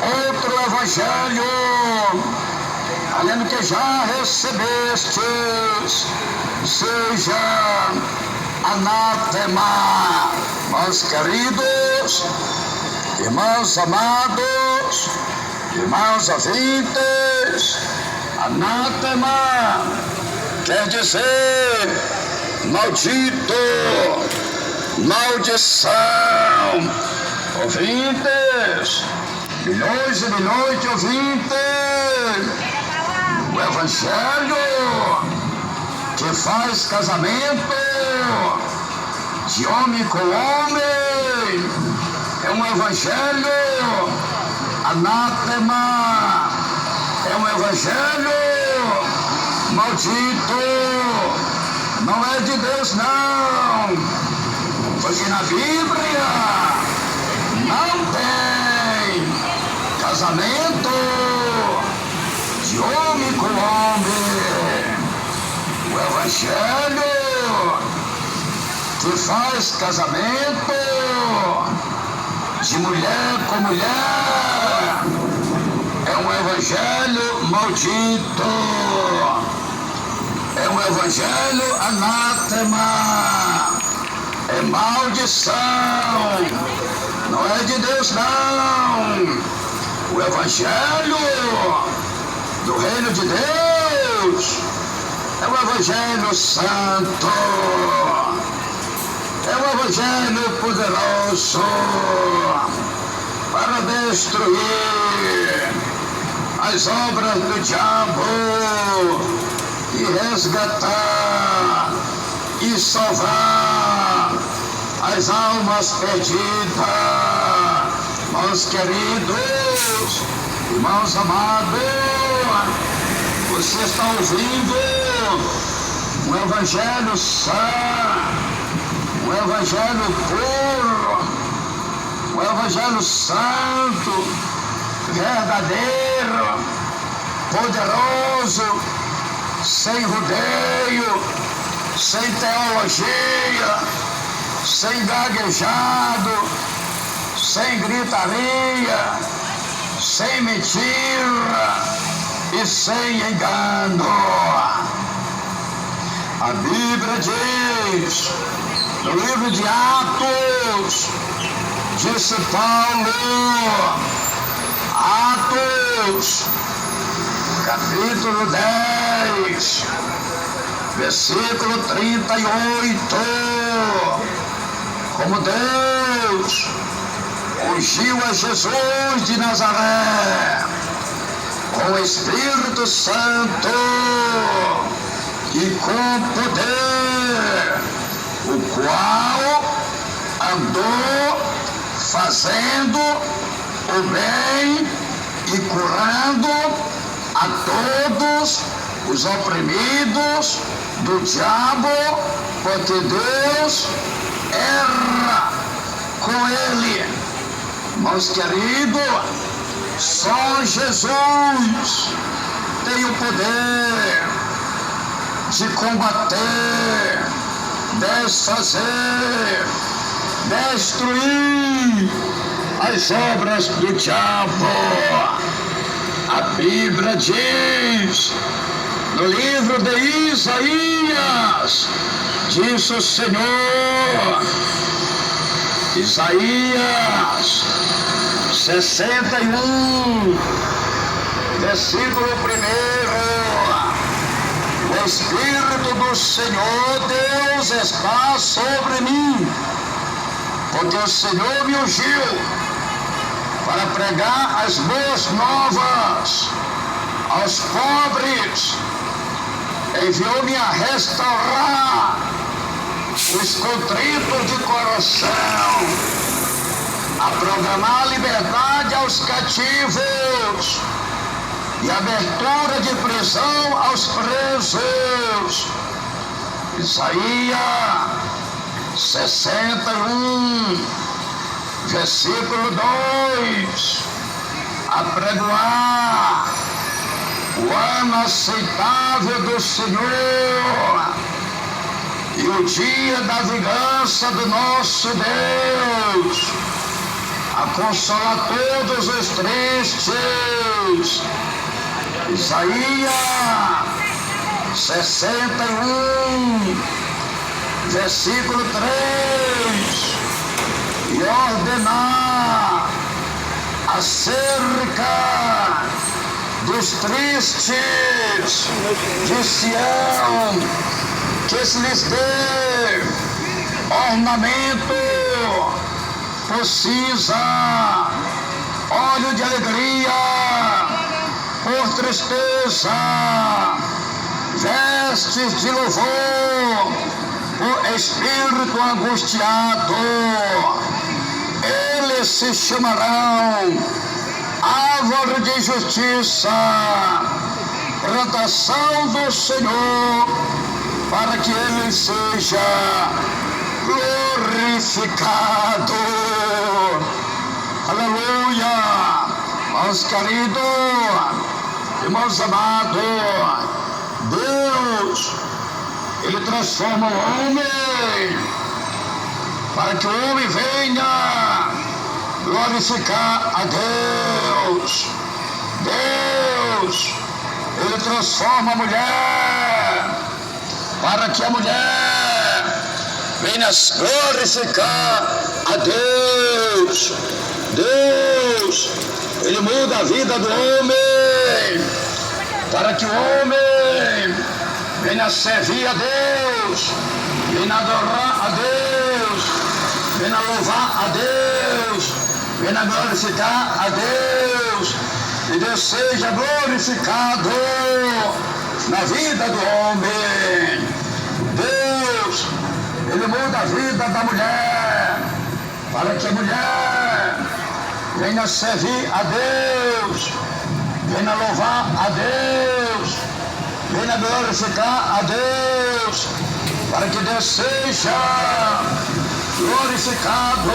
outro evangelho, além do que já recebestes, seja anátema. Irmãos queridos, irmãos amados, irmãos ouvintes, anátema quer dizer maldito, maldição. Ouvintes, milhões e milhões de ouvintes, o evangelho que faz casamento de homem com homem é um evangelho anátema, é um evangelho maldito, não é de Deus não, porque na Bíblia não tem casamento de homem com homem. O evangelho que faz casamento de mulher com mulher é um evangelho maldito, é um evangelho anátema, é maldição, não é de Deus não. O evangelho do reino de Deus é o evangelho santo, é o evangelho poderoso para destruir as obras do diabo e resgatar e salvar as almas perdidas. Meus queridos, irmãos amados, você está ouvindo um evangelho santo, um evangelho puro, um evangelho santo, verdadeiro, poderoso, sem rodeio, sem teologia, sem gaguejado, sem gritaria, sem mentira e sem engano. A Bíblia diz, no livro de Atos, disse Paulo, Atos, capítulo 10, versículo 38, como Deus ungiu a Jesus de Nazaré com o Espírito Santo e com poder, o qual andou fazendo o bem e curando a todos os oprimidos do diabo, porque Deus era com ele. Meus queridos, só Jesus tem o poder de combater, desfazer, destruir as obras do diabo. A Bíblia diz, no livro de Isaías, diz o Senhor, Isaías 61, versículo 1, o Espírito do Senhor Deus está sobre mim, porque o Senhor me ungiu para pregar as boas novas aos pobres, enviou-me a restaurar os contritos de coração, a proclamar liberdade aos cativos e abertura de prisão aos presos. Isaías 61, versículo 2, apregoar o ano aceitável do Senhor e o dia da vingança do nosso Deus, a consolar todos os tristes. Isaías 61, versículo 3, e ordenar acerca dos tristes de Sião, que se lhes dê ornamento por cinza, óleo de alegria por tristeza, vestes de louvor por espírito angustiado. Eles se chamarão árvore de justiça, plantação do Senhor, para que ele seja glorificado. Aleluia! Meus queridos, irmãos amados, Deus, Ele transforma o homem para que o homem venha glorificar a Deus. Deus, Ele transforma a mulher para que a mulher venha glorificar a Deus. Deus, Ele muda a vida do homem para que o homem venha servir a Deus, venha adorar a Deus, venha louvar a Deus, venha glorificar a Deus, e Deus seja glorificado na vida do homem. Deus, Ele muda a vida da mulher para que a mulher venha servir a Deus, venha louvar a Deus, venha glorificar a Deus, para que Deus seja glorificado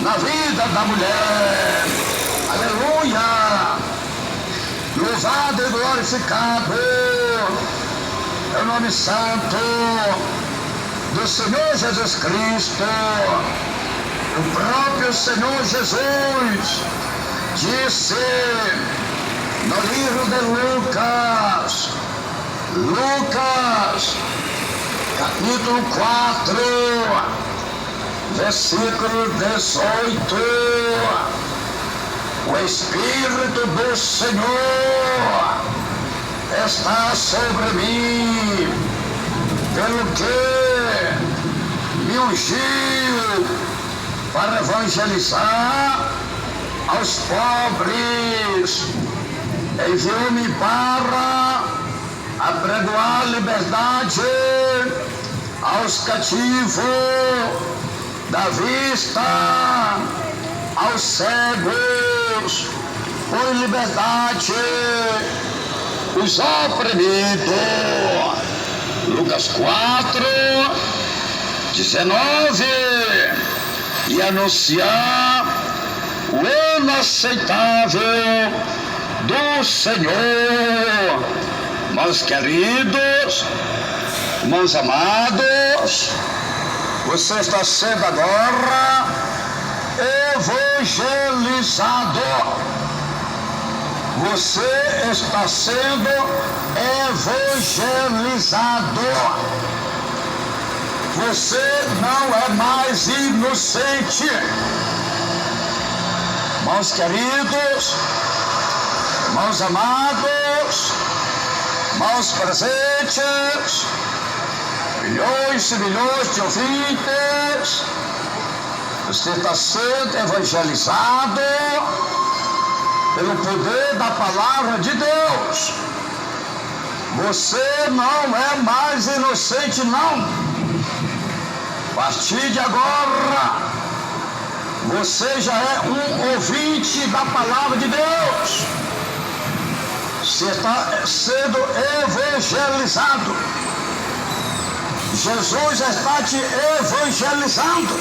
na vida da mulher. Aleluia! Louvado e glorificado é o nome santo do Senhor Jesus Cristo. O próprio Senhor Jesus disse no livro de Lucas, Lucas, capítulo 4, versículo 18. O Espírito do Senhor está sobre mim, pelo que me ungiu para evangelizar aos pobres, enviou-me para apregoar liberdade aos cativos da vista, aos cegos, por liberdade os oprimidos. Lucas 4, 19. E anunciar o ano aceitável do Senhor. Meus queridos, meus amados, você está sendo agora evangelizado. Você está sendo evangelizado. Você não é mais inocente. Meus queridos, meus amados, meus presentes, milhões e milhões de ouvintes, você está sendo evangelizado pelo poder da palavra de Deus. Você não é mais inocente, não. A partir de agora, você já é um ouvinte da palavra de Deus. Você está sendo evangelizado. Jesus está te evangelizando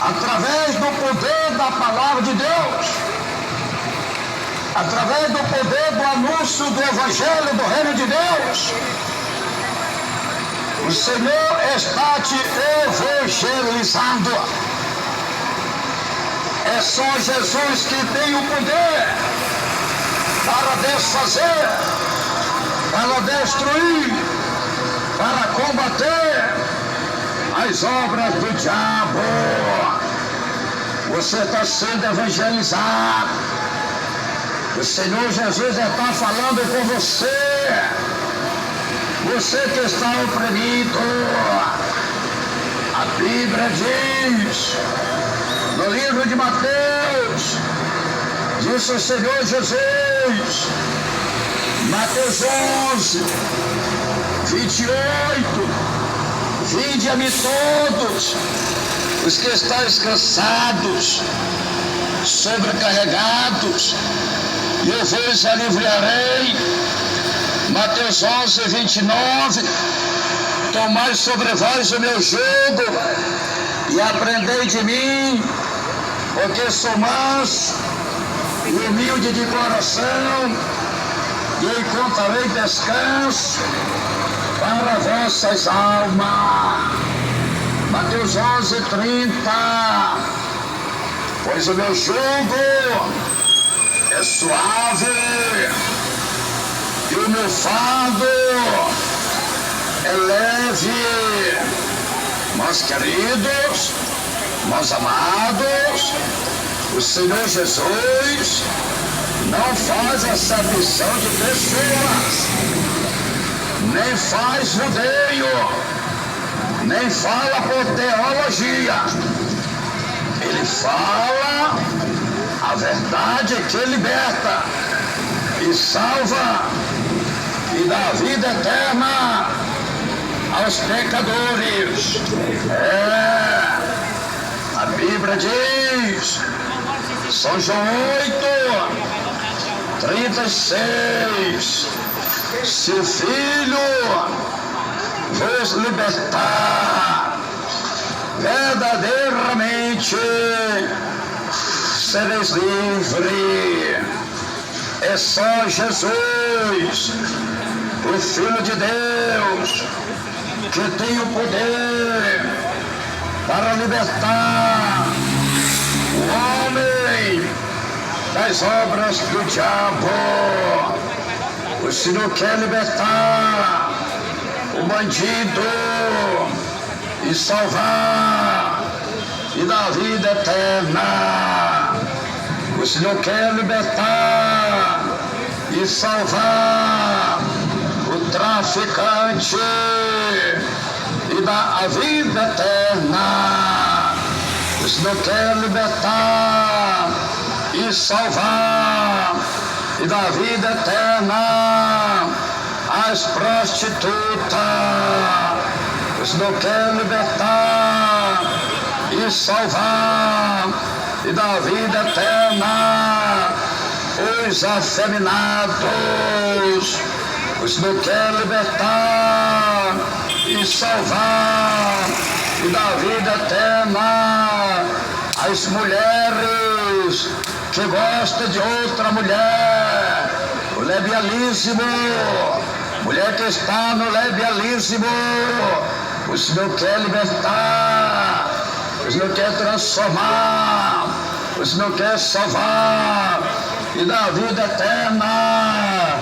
através do poder da palavra de Deus, através do poder do anúncio do Evangelho do Reino de Deus. O Senhor está te evangelizando. É só Jesus que tem o poder para desfazer, para destruir, para combater as obras do diabo. Você está sendo evangelizado. O Senhor Jesus está falando com você. Você que está oprimido. A Bíblia diz, no livro de Mateus, disse o Senhor Jesus, Mateus 11, 28, vinde a mim todos os que estáis cansados, sobrecarregados, e eu vos aliviarei. Mateus 11, 29, tomai sobre vós o meu jugo e aprendei de mim, porque sou manso e humilde de coração, e encontrarei descanso para vossas almas. Mateus 11, 30. Pois o meu jugo é suave e o meu fardo é leve. Meus queridos, meus amados, o Senhor Jesus não faz acepção de pessoas, nem faz rodeio, nem fala por teologia. Ele fala a verdade que liberta e salva e dá vida eterna aos pecadores. A Bíblia diz, São João 8, 36, se o Filho vos libertar, verdadeiramente sereis livres. É só Jesus, o Filho de Deus, que tem o poder para libertar o homem das obras do diabo. O Senhor quer libertar o bandido e salvar e dar vida eterna. O Senhor quer libertar e salvar o traficante e dar a vida eterna. O Senhor quer libertar e salvar e dar vida eterna às prostitutas. O Senhor quer libertar e salvar e dar vida eterna os afeminados. O Senhor quer libertar e salvar e dar vida eterna às mulheres que gostam de outra mulher, o lesbianismo, mulher que está no lesbianismo. O Senhor quer libertar, o Senhor quer transformar, o Senhor quer salvar e dar vida eterna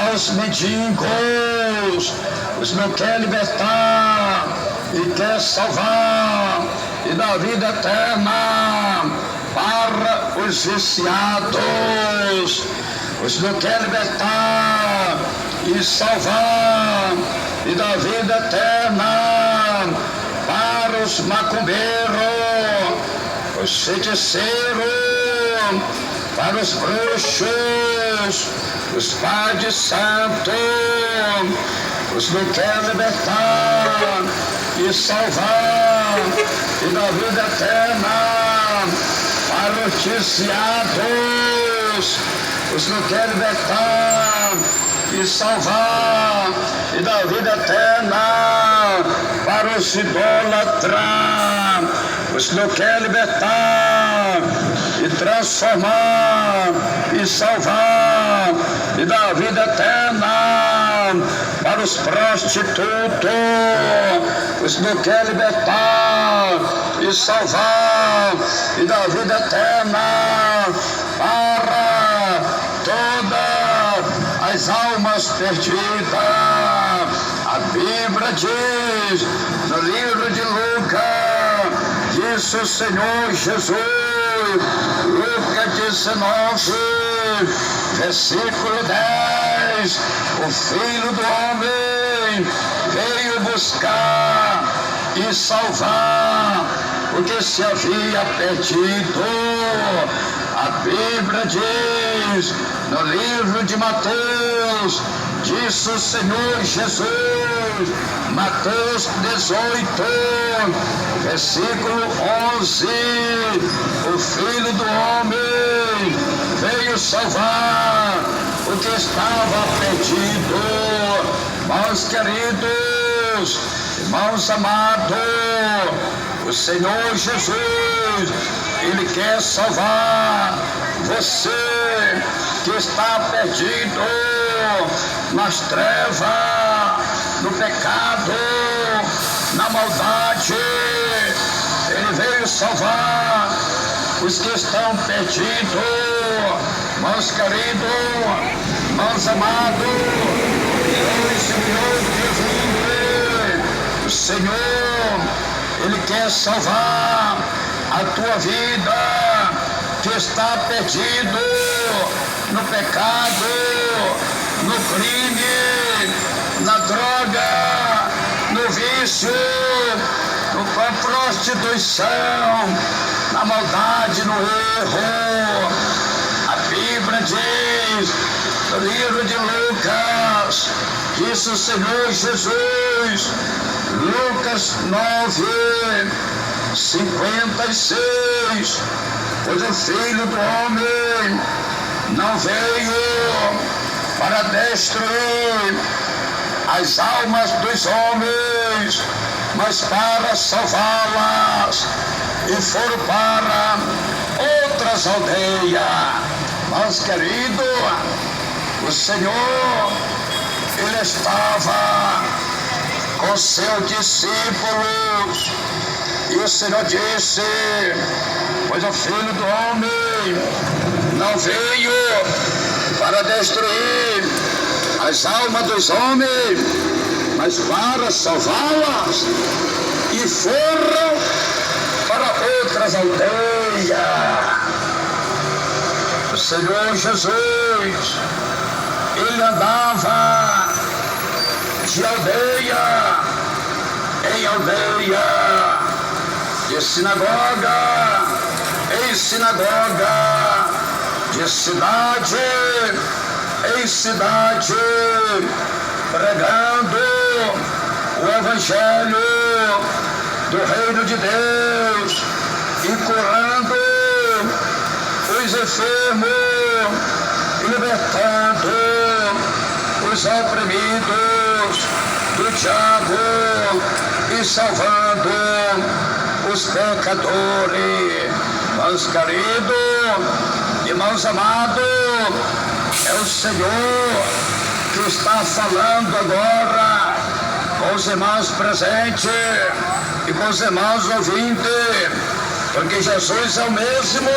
aos mendigos. O Senhor quer libertar e quer salvar e dar vida eterna para os viciados. O Senhor quer libertar e salvar e dar vida eterna para os macumbeiros, os feiticeiros, para os bruxos, os pais de santo. O Senhor quer libertar e salvar e dar vida eterna para os viciados. O Senhor quer libertar e salvar e dar vida eterna para os idólatras. O Senhor quer libertar e transformar e salvar e dar vida eterna para os prostitutos. O Senhor quer libertar e salvar e dar vida eterna para todas as almas perdidas. A Bíblia diz no livro de Lucas, disse o Senhor Jesus, Lucas 19, versículo 10, o Filho do Homem veio buscar e salvar o que se havia perdido. A Bíblia diz no livro de Mateus, disse o Senhor Jesus, Mateus 18, versículo 11, o Filho do Homem veio salvar o que estava perdido. Irmãos queridos, irmãos amados, o Senhor Jesus, Ele quer salvar você que está perdido nas trevas, no pecado, na maldade. Ele veio salvar os que estão perdidos. Irmãos queridos, irmãos amados, o Senhor, Ele quer salvar a tua vida que está perdido no pecado, no crime, na droga, no vício, na prostituição, na maldade, no erro. A Bíblia diz no livro de Lucas, disse o Senhor Jesus, Lucas 9, 56, pois o Filho do Homem não veio para destruir as almas dos homens, mas para salvá-las, e foram para outras aldeias. Mas querido, o Senhor, Ele estava com seus discípulos, e o Senhor disse, pois o Filho do Homem não veio para destruir as almas dos homens, mas para salvá-las, e foram para outras aldeias. O Senhor Jesus, ele andava de aldeia em aldeia, de sinagoga em sinagoga, de cidade em cidade, pregando o Evangelho do Reino de Deus e curando os enfermos e libertando os oprimidos do diabo e salvando os pecadores. Irmãos queridos, irmãos amados, é o Senhor que está falando agora com os irmãos presentes e com os irmãos ouvintes, porque Jesus é o mesmo,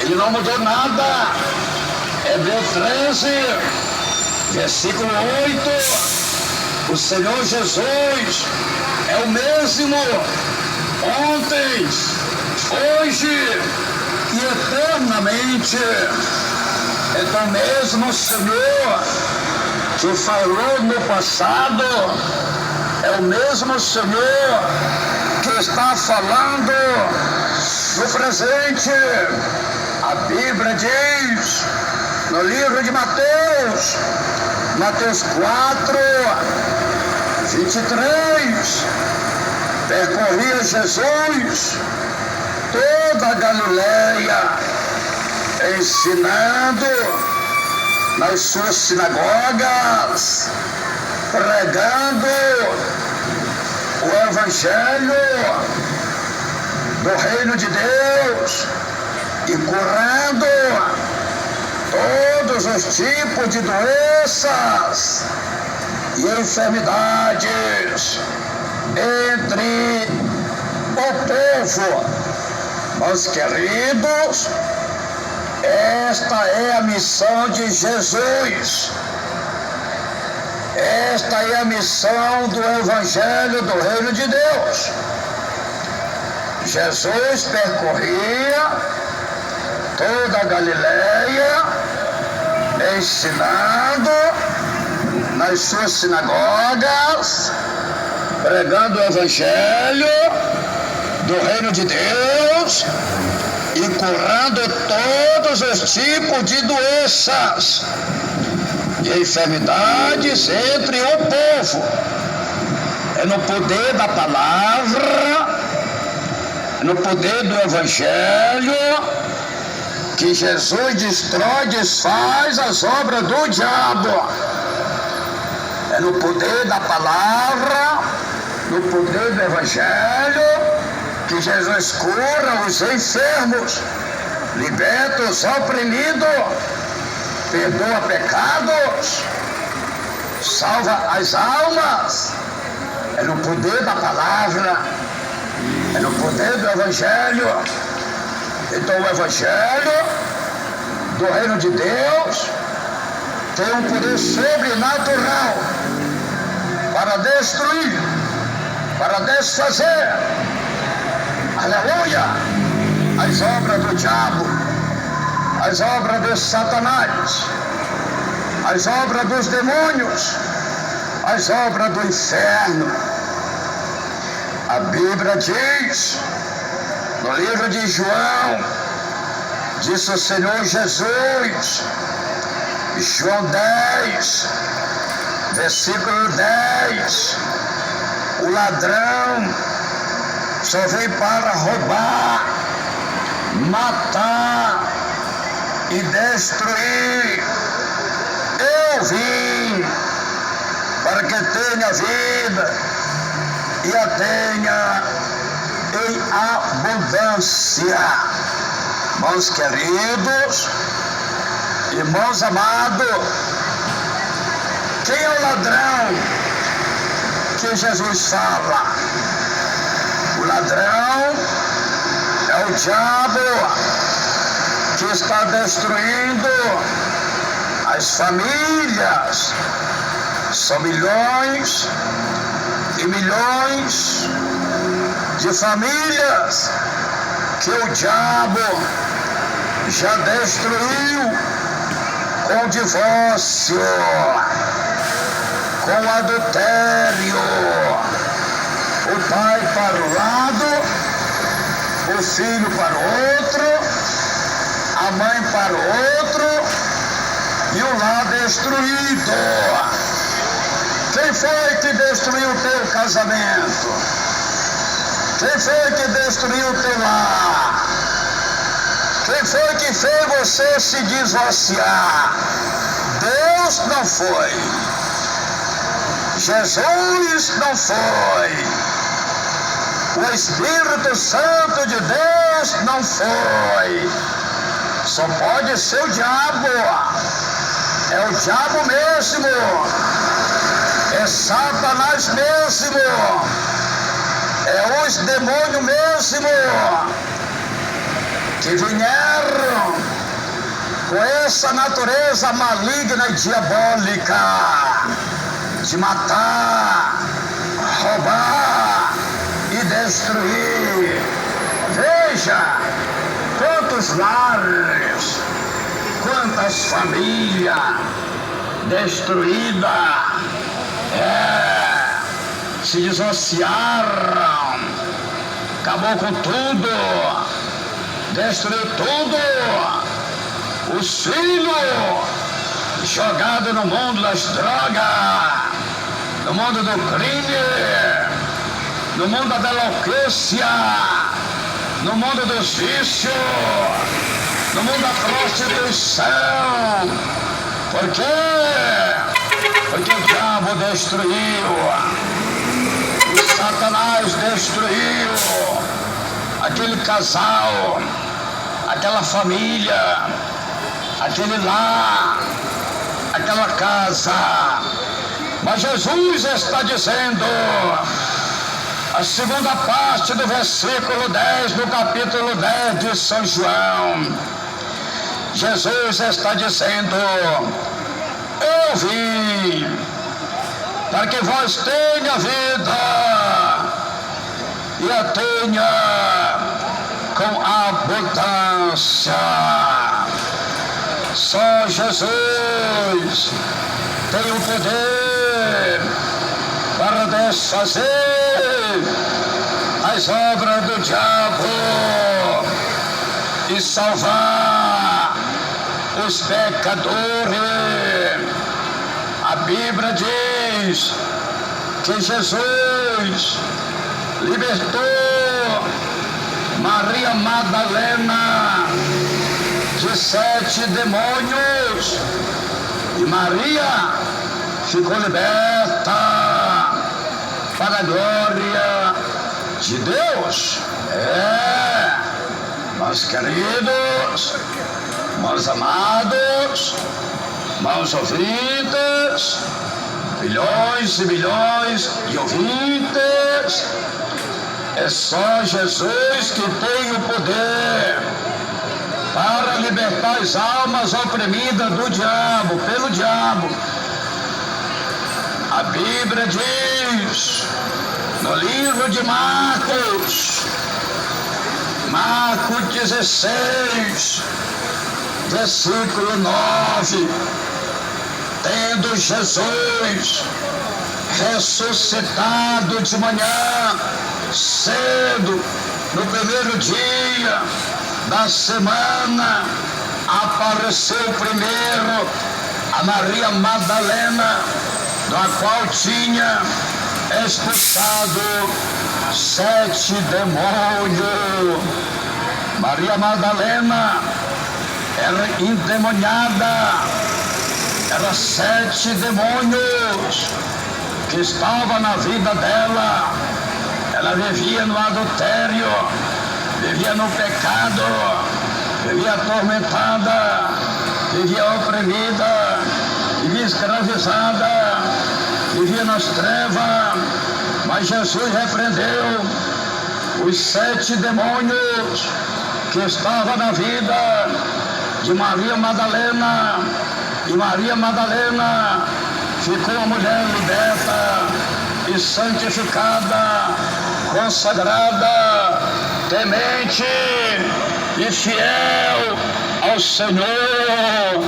ele não mudou nada. Hebreus 13, versículo 8, o Senhor Jesus é o mesmo ontem, hoje e eternamente. Então mesmo o Senhor que falou no passado é o mesmo Senhor que está falando no presente. A Bíblia diz no livro de Mateus, Mateus 4, 23, percorria Jesus toda a Galileia, ensinando nas suas sinagogas, pregando o Evangelho do Reino de Deus e curando todos os tipos de doenças e enfermidades entre o povo. Meus queridos, esta é a missão de Jesus. Esta é a missão do Evangelho do Reino de Deus. Jesus percorria toda a Galileia, ensinando nas suas sinagogas, pregando o Evangelho do Reino de Deus e curando todos os tipos de doenças e enfermidades entre o povo. É no poder da palavra, é no poder do Evangelho que Jesus destrói, desfaz as obras do diabo. É no poder da palavra, no poder do Evangelho, que Jesus cura os enfermos, liberta os oprimidos, perdoa pecados, salva as almas. É no poder da palavra, é no poder do Evangelho. Então o Evangelho do Reino de Deus tem um poder sobrenatural para destruir, para desfazer, aleluia, as obras do diabo, as obras de Satanás, as obras dos demônios, as obras do inferno. A Bíblia diz, no livro de João, disse o Senhor Jesus, João 10, versículo 10, o ladrão só vem para roubar, matar e destruir. Eu vim para que tenha vida e a tenha em abundância. Irmãos queridos, irmãos amados, quem é o ladrão que Jesus fala? O ladrão é o diabo que está destruindo as famílias. São milhões e milhões de famílias que o diabo já destruiu com o divórcio, com o adultério. O pai para um lado, o filho para o outro, a mãe para o outro, e o lar destruído. Quem foi que destruiu o teu casamento? Quem foi que destruiu o teu lar? Quem foi que fez você se divorciar? Deus não foi. Jesus não foi. O Espírito Santo de Deus não foi. Só pode ser o diabo. É o diabo mesmo. É Satanás mesmo. É os demônios mesmo que vieram com essa natureza maligna e diabólica de matar, roubar e destruir. Veja quantos lares, quantas famílias destruídas, se dissociaram, acabou com tudo, destruiu tudo. Os filhos jogados no mundo das drogas, no mundo do crime, no mundo da delinquência, no mundo dos vícios, no mundo da prostituição. Por quê? Porque o diabo destruiu, o Satanás destruiu aquele casal, aquela família, aquele lar, aquela casa. Mas Jesus está dizendo, a segunda parte do versículo 10 do capítulo 10 de São João, Jesus está dizendo, eu vim para que vós tenha vida e a tenha com abundância. Só Jesus tem o poder para desfazer as obras do diabo e salvar os pecadores. A Bíblia diz que Jesus libertou Maria Madalena de 7 demônios e Maria ficou liberta para a glória de Deus. Meus queridos, meus amados, meus ouvintes, milhões e milhões de ouvintes, é só Jesus que tem o poder para libertar as almas oprimidas do diabo, pelo diabo. A Bíblia diz no livro de Marcos 16, versículo 9, tendo Jesus ressuscitado de manhã cedo, no primeiro dia da semana, apareceu primeiro a Maria Madalena, da qual tinha expulsado 7 demônios. Maria Madalena era endemoniada, era 7 demônios que estavam na vida dela. Ela vivia no adultério, vivia no pecado, vivia atormentada, vivia oprimida, vivia escravizada, vivia nas trevas. Mas Jesus repreendeu os 7 demônios que estavam na vida de Maria Madalena, E Maria Madalena ficou uma mulher liberta e santificada, consagrada, temente e fiel ao Senhor.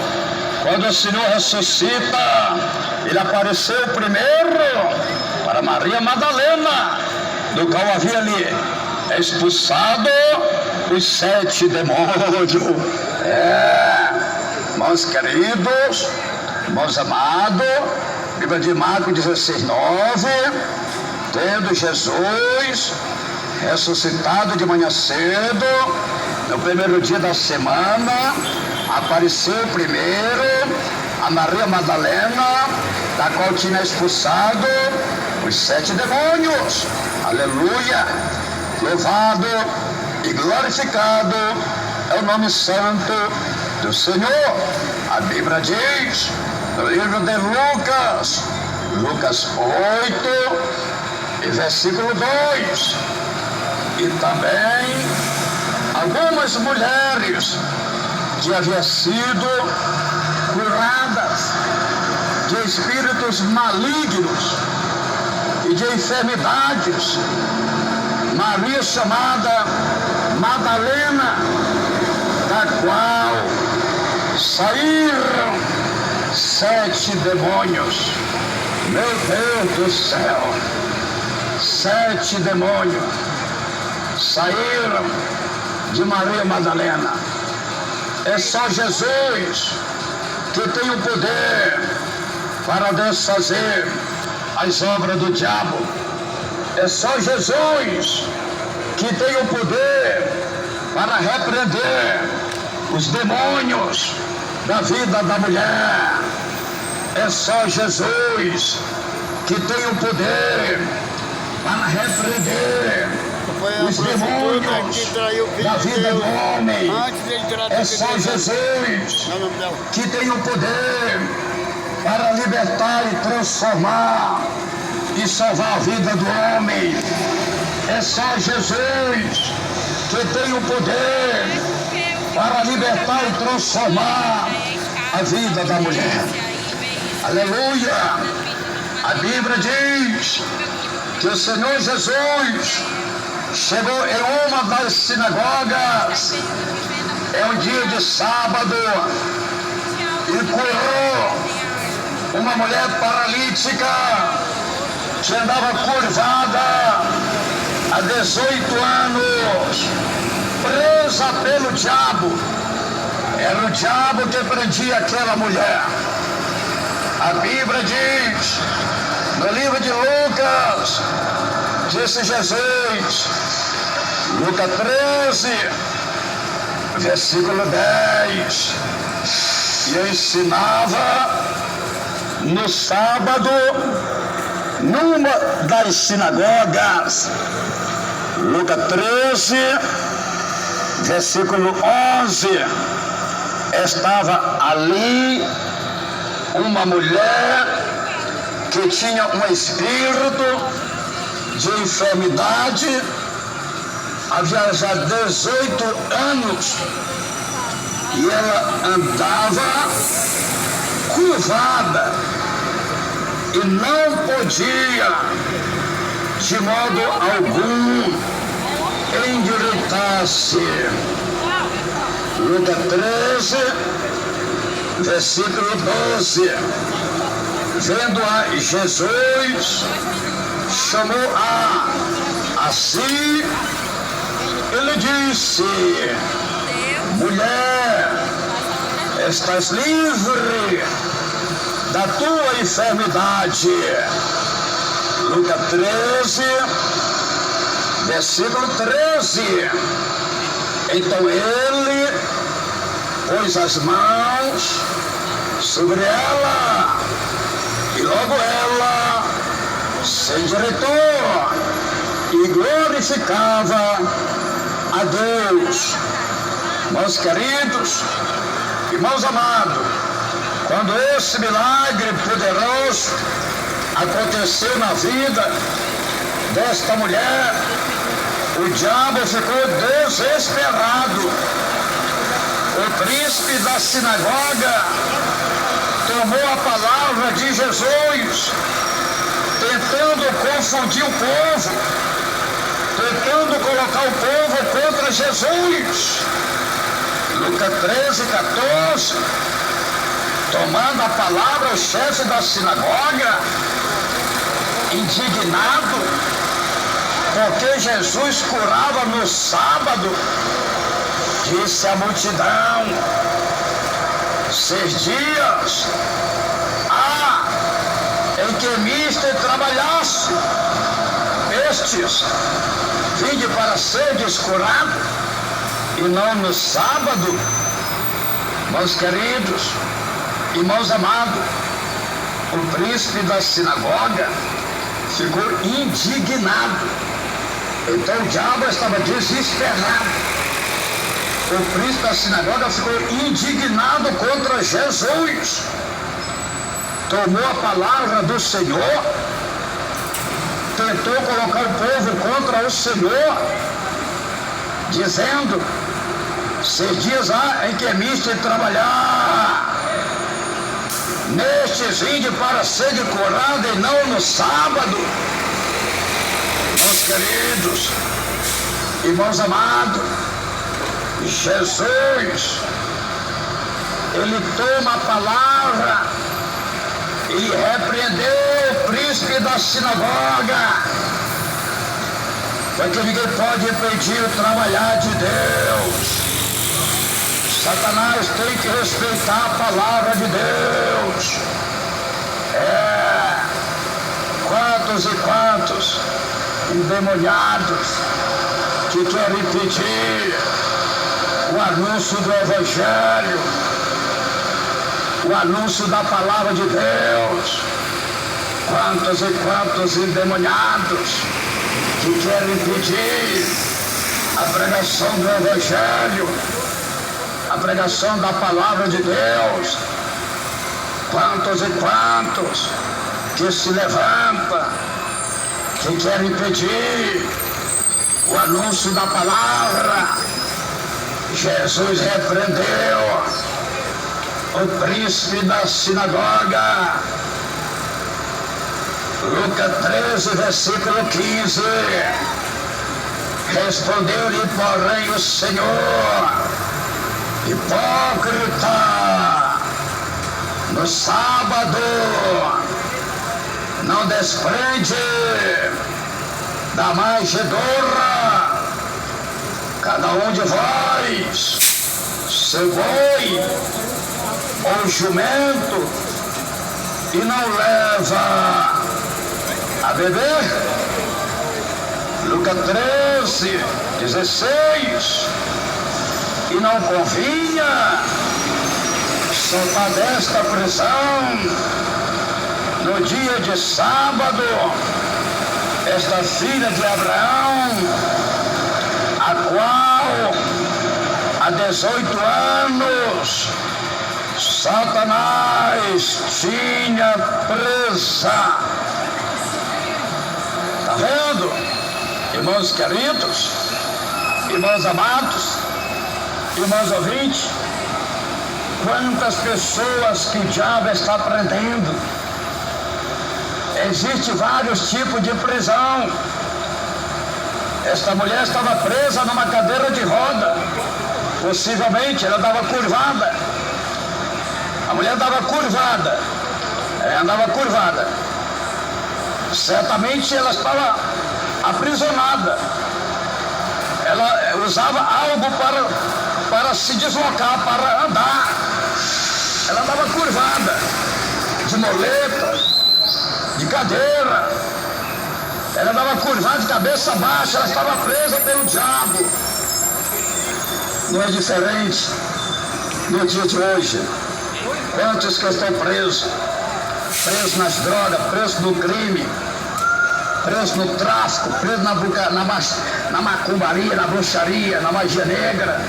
Quando o Senhor ressuscita, ele apareceu primeiro para Maria Madalena, do qual havia ali expulsado os 7 demônios. Irmãos queridos, irmãos amados, Bíblia de Marcos 16:9, tendo Jesus ressuscitado de manhã cedo, no primeiro dia da semana, apareceu primeiro a Maria Madalena, da qual tinha expulsado os 7 demônios. Aleluia! Louvado e glorificado é o nome santo do Senhor. A Bíblia diz no livro de Lucas, Lucas 8 e versículo 2, e também algumas mulheres que haviam sido curadas de espíritos malignos e de enfermidades. Maria chamada Madalena, da qual saíram 7 demônios. Meu Deus do céu, 7 demônios saíram de Maria Madalena. É só Jesus que tem o poder para desfazer as obras do diabo. É só Jesus que tem o poder para repreender os demônios da vida da mulher. É só Jesus que tem o poder para repreender os demônios da vida do homem. É só Jesus que tem o poder para libertar e transformar e salvar a vida do homem. É só Jesus que tem o poder para libertar e transformar a vida da mulher. Aleluia! A Bíblia diz que o Senhor Jesus chegou em uma das sinagogas, um dia de sábado, e curou uma mulher paralítica que andava curvada há 18 anos, presa pelo diabo. Era o diabo que prendia aquela mulher. A Bíblia diz, no livro de Lucas, disse Jesus, Lucas 13, versículo 10, e ensinava no sábado numa das sinagogas. Lucas 13, versículo 11, estava ali uma mulher que tinha um espírito de enfermidade, havia já 18 anos, e ela andava curvada e não podia de modo algum endireitar-se. Lucas 13, versículo 12. Vendo-a, Jesus chamou-a a si, ele disse: mulher, estás livre da tua enfermidade. Lucas 13, versículo 13. Então ele pôs as mãos sobre ela e logo ela se endireitou e glorificava a Deus. Meus queridos, irmãos amados, quando esse milagre poderoso aconteceu na vida desta mulher, o diabo ficou desesperado. O príncipe da sinagoga tomou a palavra de Jesus, tentando confundir o povo, tentando colocar o povo contra Jesus. Lucas 13:14, tomando a palavra o chefe da sinagoga, indignado, porque Jesus curava no sábado, disse à multidão: 6 dias há em que mister trabalhasse, estes vinde para seres curado, e não no sábado. Meus queridos, irmãos amados, o príncipe da sinagoga ficou indignado. Então o diabo estava desesperado. O príncipe da sinagoga ficou indignado contra Jesus. Tomou a palavra do Senhor, tentou colocar o povo contra o Senhor, dizendo: 6 dias há em que é mister trabalhar, nestes vinde para ser curado e não no sábado. Meus queridos, irmãos amados, Jesus, ele toma a palavra e repreendeu o príncipe da sinagoga, porque ninguém pode impedir o trabalhar de Deus. Satanás tem que respeitar a palavra de Deus. Quantos e quantos endemoniados que querem impedir o anúncio do Evangelho, o anúncio da palavra de Deus. Quantos e quantos endemoniados que querem impedir a pregação do Evangelho, a pregação da palavra de Deus. Quantos e quantos que se levantam, que querem impedir o anúncio da palavra. Jesus repreendeu o príncipe da sinagoga. Lucas 13, versículo 15. Respondeu-lhe, porém, o Senhor: hipócrita, no sábado não desprende da manjedoura cada um de vós seu boi ou jumento, e não leva a beber? Lucas 13, 16. E não convinha soltar desta prisão no dia de sábado esta filha de Abraão, a qual há 18 anos Satanás tinha presa. Está vendo, irmãos queridos, irmãos amados, irmãos ouvintes, quantas pessoas que o diabo está prendendo? Existem vários tipos de prisão. Esta mulher estava presa numa cadeira de roda. Possivelmente ela estava curvada. A mulher andava curvada. Andava curvada. Certamente ela estava aprisionada. Ela usava algo para se deslocar, para andar. Ela andava curvada, de muleta, de cadeira. Ela andava curvada de cabeça baixa, ela estava presa pelo diabo. Não é diferente no dia de hoje. Quantos que estão presos nas drogas, presos no crime, presos no tráfico, presos na macumbaria, na bruxaria, na magia negra,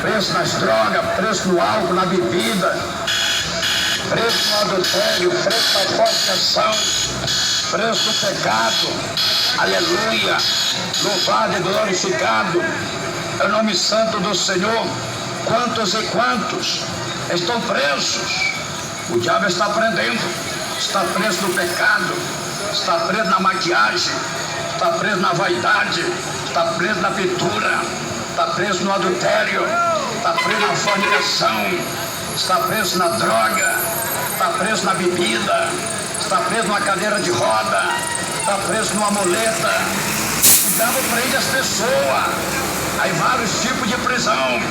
presos nas drogas, presos no álcool, na bebida, presos no adultério, presos na fornicação, presos no pecado. Aleluia! Louvado e glorificado é o nome santo do Senhor. Quantos e quantos estão presos O diabo está prendendo, está preso no pecado, está preso na maquiagem, está preso na vaidade, está preso na pintura, está preso no adultério, está preso na fornicação, está preso na droga, está preso na bebida, está preso numa cadeira de roda, está preso numa muleta. O diabo prende as pessoas. Aí vários tipos de prisão: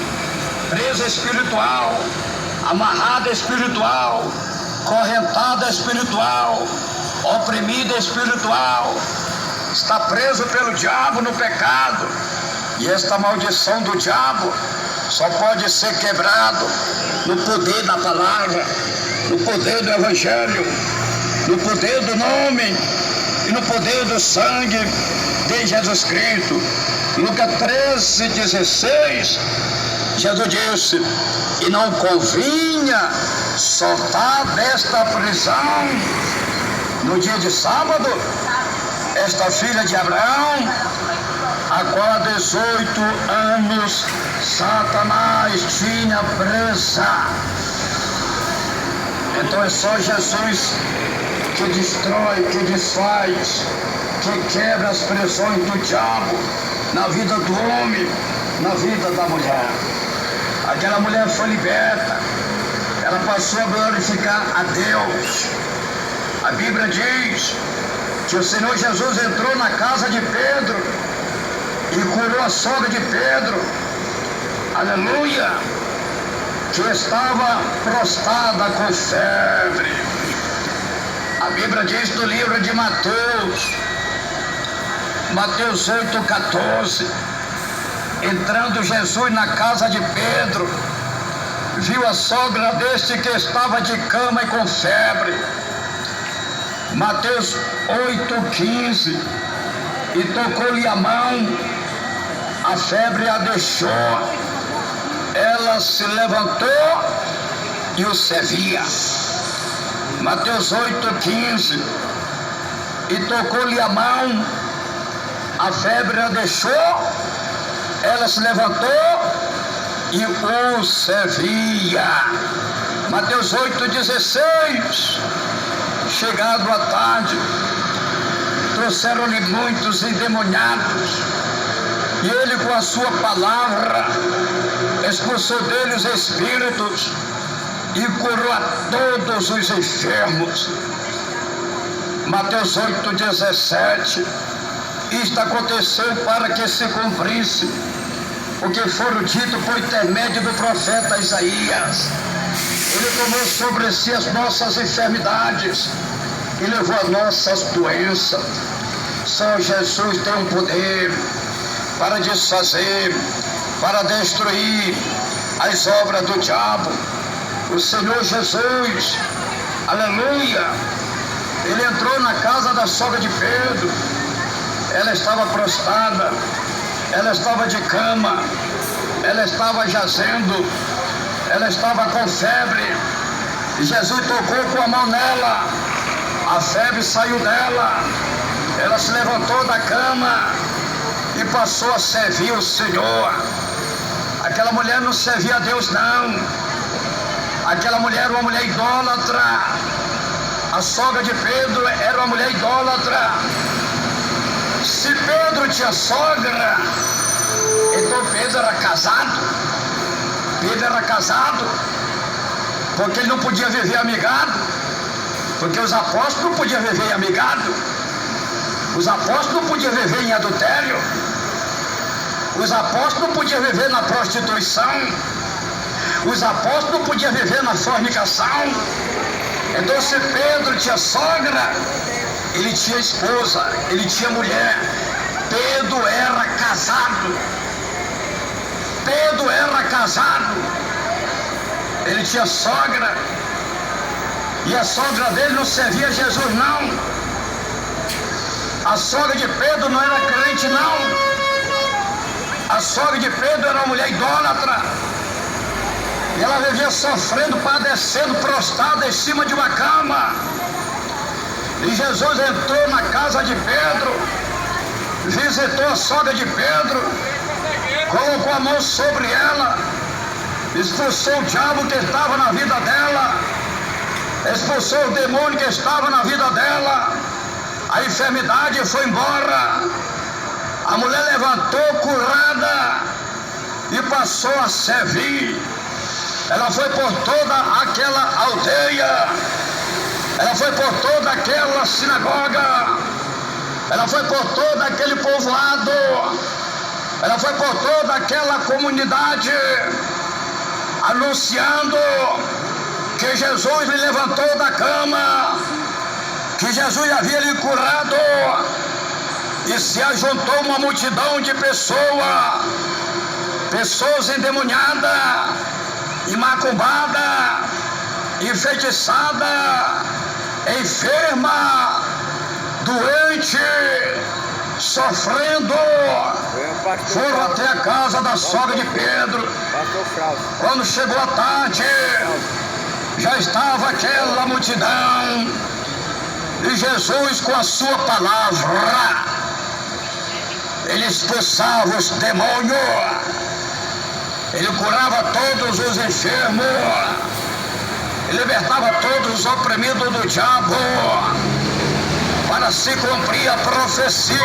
presa espiritual, amarrada espiritual, correntada espiritual, oprimida espiritual. Está preso pelo diabo no pecado. E esta maldição do diabo só pode ser quebrado no poder da palavra, no poder do evangelho, no poder do nome e no poder do sangue de Jesus Cristo. Lucas 13:16, Jesus disse: e não convinha soltar desta prisão no dia de sábado esta filha de Abraão, a qual há 18 anos Satanás tinha presa. Então é só Jesus que destrói, que desfaz, que quebra as prisões do diabo na vida do homem, na vida da mulher. Aquela mulher foi liberta, ela passou a glorificar a Deus. A Bíblia diz que o Senhor Jesus entrou na casa de Pedro e curou a sogra de Pedro, aleluia, que estava prostrada com febre. A Bíblia diz no livro de Mateus 8:14, entrando Jesus na casa de Pedro, viu a sogra deste que estava de cama e com febre. Mateus 8:15, e tocou-lhe a mão, a febre a deixou, ela se levantou e o servia. Mateus 8:15, e tocou-lhe a mão, a febre a deixou, ela se levantou e o servia. Mateus 8:16, chegado à tarde, trouxeram-lhe muitos endemoniados, e ele com a sua palavra expulsou dele os espíritos e curou a todos os enfermos. Mateus 8:17, isto aconteceu para que se cumprisse o que fora dito por intermédio do profeta Isaías. Ele tomou sobre si as nossas enfermidades e levou as nossas doenças. Só Jesus tem um poder para desfazer, para destruir as obras do diabo. O Senhor Jesus, aleluia, ele entrou na casa da sogra de Pedro. Ela estava prostrada, ela estava de cama, ela estava jazendo, ela estava com febre. E Jesus tocou com a mão nela, a febre saiu dela, ela se levantou da cama e passou a servir o Senhor. Aquela mulher não servia a Deus, não. Aquela mulher era uma mulher idólatra. A sogra de Pedro era uma mulher idólatra. Se Pedro tinha sogra, então Pedro era casado. Pedro era casado, porque ele não podia viver amigado, porque os apóstolos não podiam viver amigado, os apóstolos não podiam viver em adultério, os apóstolos não podiam viver na prostituição, os apóstolos não podiam viver na fornicação. Então, se Pedro tinha sogra, ele tinha esposa, ele tinha mulher. Pedro era casado. Pedro era casado. Ele tinha sogra. E a sogra dele não servia a Jesus, não. A sogra de Pedro não era crente, não. A sogra de Pedro era uma mulher idólatra. E ela vivia sofrendo, padecendo, prostrada em cima de uma cama. E Jesus entrou na casa de Pedro, visitou a sogra de Pedro, colocou a mão sobre ela, expulsou o diabo que estava na vida dela, expulsou o demônio que estava na vida dela, a enfermidade foi embora, a mulher levantou curada e passou a servir. Ela foi por toda aquela aldeia, ela foi por toda aquela sinagoga, ela foi por todo aquele povoado, ela foi por toda aquela comunidade, anunciando que Jesus lhe levantou da cama, que Jesus havia lhe curado, e se ajuntou uma multidão de pessoas endemoniadas, macumbada, enfeitiçada, enferma, doente, sofrendo, foram até a casa da sogra de Pedro. Quando chegou a tarde, já estava aquela multidão, e Jesus, com a sua palavra, ele expulsava os demônios, ele curava todos os enfermos, ele libertava todos os oprimidos do diabo, para se cumprir a profecia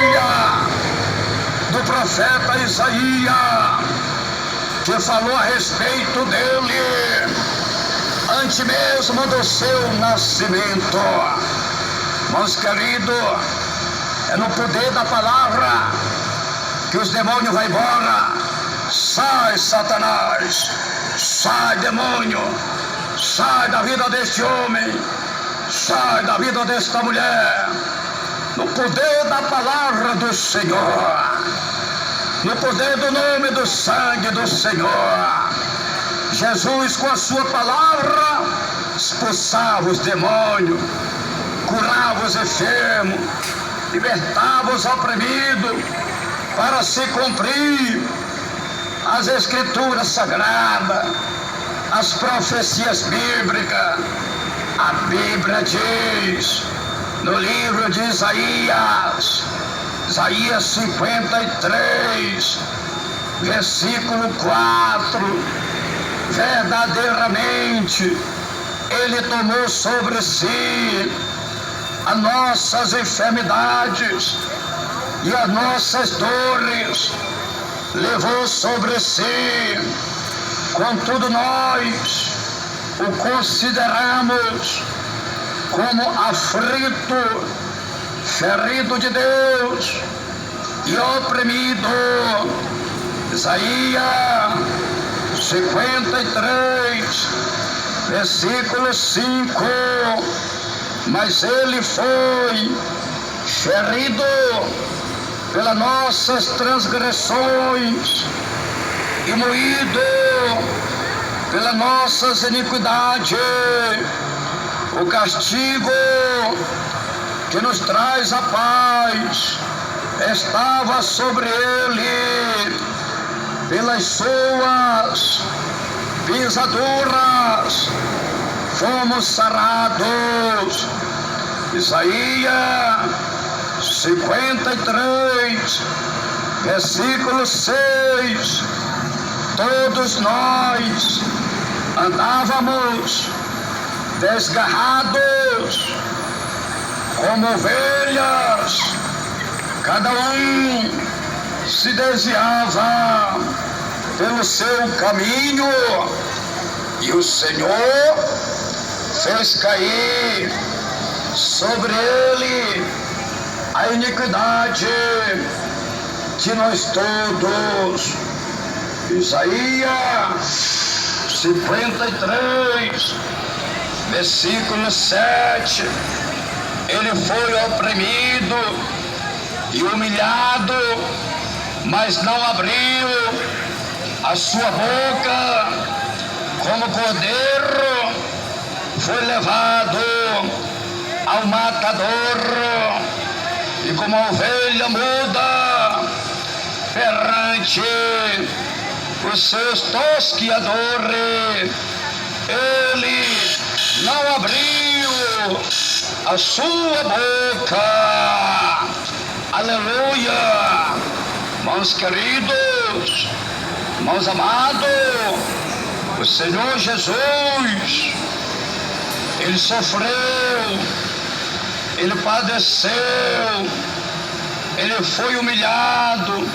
do profeta Isaías, que falou a respeito dele antes mesmo do seu nascimento. Meus queridos, é no poder da palavra que os demônios vão embora. Sai, Satanás, sai, demônio, sai da vida deste homem, sai da vida desta mulher, no poder da palavra do Senhor, no poder do nome do sangue do Senhor. Jesus, com a sua palavra, expulsava os demônios, curava os enfermos, libertava os oprimidos, para se cumprir as escrituras sagradas, as profecias bíblicas. A Bíblia diz no livro de Isaías 53, versículo 4, verdadeiramente ele tomou sobre si as nossas enfermidades e as nossas dores, levou sobre si. Contudo, nós o consideramos como aflito, ferido de Deus e oprimido. Isaías 53, versículo 5. Mas ele foi ferido pelas nossas transgressões e moído pelas nossas iniquidades. O castigo que nos traz a paz estava sobre ele, pelas suas pisaduras fomos sarados. Isaías 53, versículo 6. Todos nós andávamos desgarrados como ovelhas, cada um se desviava pelo seu caminho, e o Senhor fez cair sobre ele a iniquidade de nós todos. Isaías 53, versículo 7. Ele foi oprimido e humilhado, mas não abriu a sua boca. Como cordeiro foi levado ao matador, e como a ovelha muda perante os seus tosquiadores, ele não abriu a sua boca. Aleluia! Irmãos queridos, irmãos amados, o Senhor Jesus, Ele sofreu, ele padeceu, ele foi humilhado,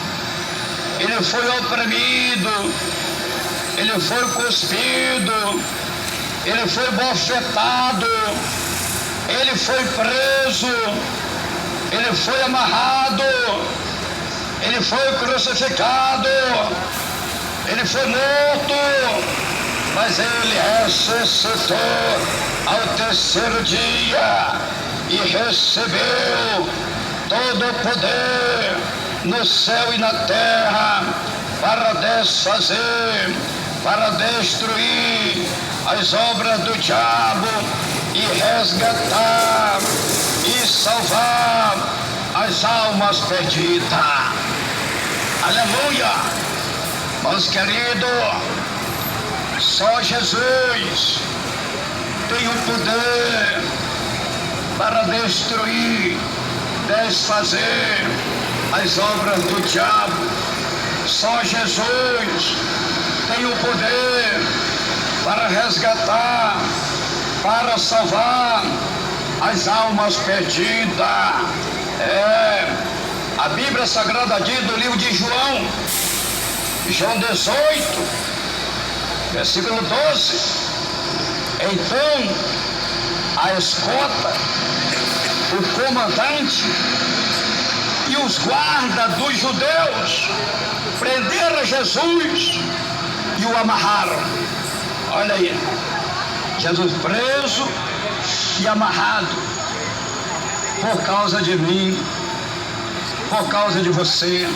ele foi oprimido, ele foi cuspido, ele foi bofetado, ele foi preso, ele foi amarrado, ele foi crucificado, ele foi morto, mas ele ressuscitou ao terceiro dia e recebeu todo o poder no céu e na terra para desfazer, para destruir as obras do diabo e resgatar e salvar as almas perdidas. Aleluia! Meus queridos, só Jesus tem o poder para destruir, desfazer as obras do diabo. Só Jesus tem o poder para resgatar, para salvar as almas perdidas. A Bíblia Sagrada diz no livro de João 18, versículo 12: então a escolta, o comandante e os guardas dos judeus prenderam Jesus e o amarraram. Olha aí, Jesus preso e amarrado por causa de mim, por causa de você,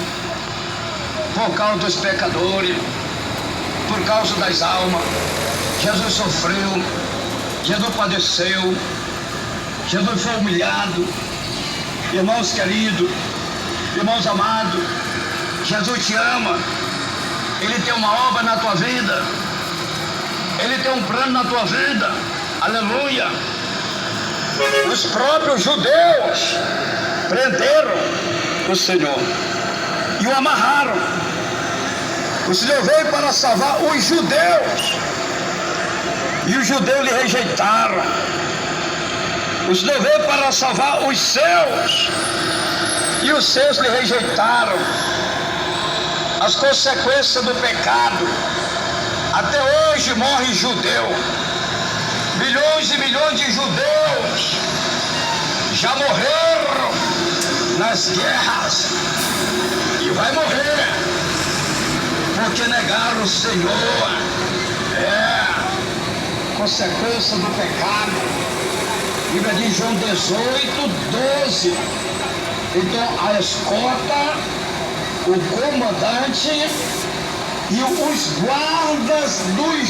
por causa dos pecadores, por causa das almas. Jesus sofreu, Jesus padeceu, Jesus foi humilhado. Irmãos queridos, irmãos amados, Jesus te ama, Ele tem uma obra na tua vida, Ele tem um plano na tua vida. Aleluia! Os próprios judeus prenderam o Senhor e o amarraram. O Senhor veio para salvar os judeus e os judeus lhe rejeitaram. O Senhor veio para salvar os seus e os seus lhe rejeitaram. As consequências do pecado. Até hoje morre judeu. Milhões e milhões de judeus já morreram nas guerras e vai morrer porque negaram o Senhor. Consequência do pecado. Bíblia de João 18, 12. Então a escolta, o comandante e os guardas dos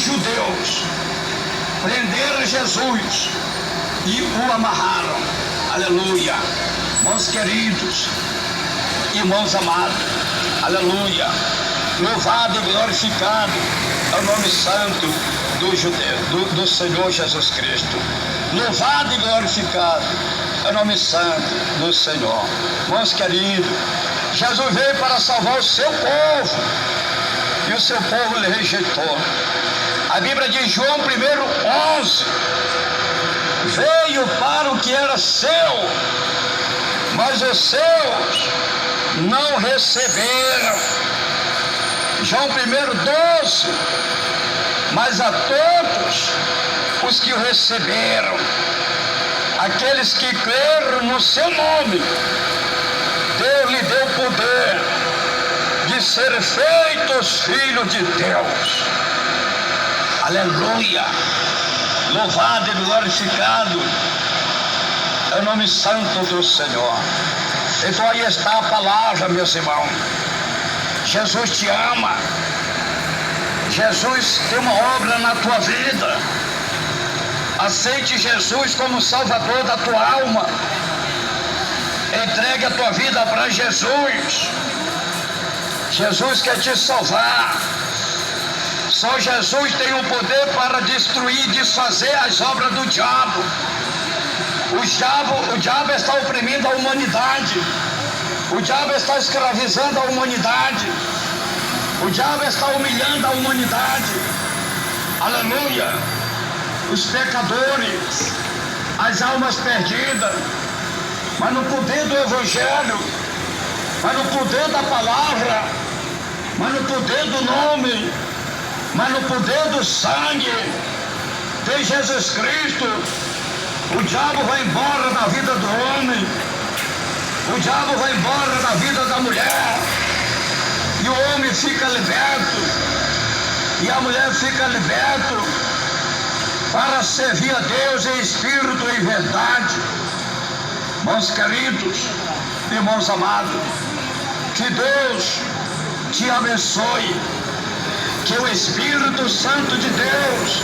judeus, prenderam Jesus e o amarraram. Aleluia! Irmãos queridos, irmãos amados, aleluia! Louvado e glorificado é o nome santo do Senhor Jesus Cristo. Louvado e glorificado é o nome santo do Senhor. Irmãos queridos, Jesus veio para salvar o seu povo e o seu povo lhe rejeitou. A Bíblia de João 1:11: veio para o que era seu, mas os seus não receberam. João 1:12: mas a todos os que o receberam, aqueles que creram no seu nome, Deus lhe deu poder de ser feitos filhos de Deus. Aleluia! Louvado e glorificado é o nome santo do Senhor. Então aí está a palavra, meus irmãos. Jesus te ama. Jesus tem uma obra na tua vida. Aceite Jesus como Salvador da tua alma. Entregue a tua vida para Jesus. Jesus quer te salvar. Só Jesus tem o poder para destruir, desfazer as obras do diabo. O diabo está oprimindo a humanidade. O diabo está escravizando a humanidade. O diabo está humilhando a humanidade. aleluia, os pecadores, as almas perdidas, mas no poder do Evangelho, mas no poder da palavra, mas no poder do nome, mas no poder do sangue de Jesus Cristo, o diabo vai embora da vida do homem, o diabo vai embora da vida da mulher, e o homem fica liberto, e a mulher fica liberto para servir a Deus em espírito e em verdade. Irmãos queridos, irmãos amados, que Deus te abençoe, que o Espírito Santo de Deus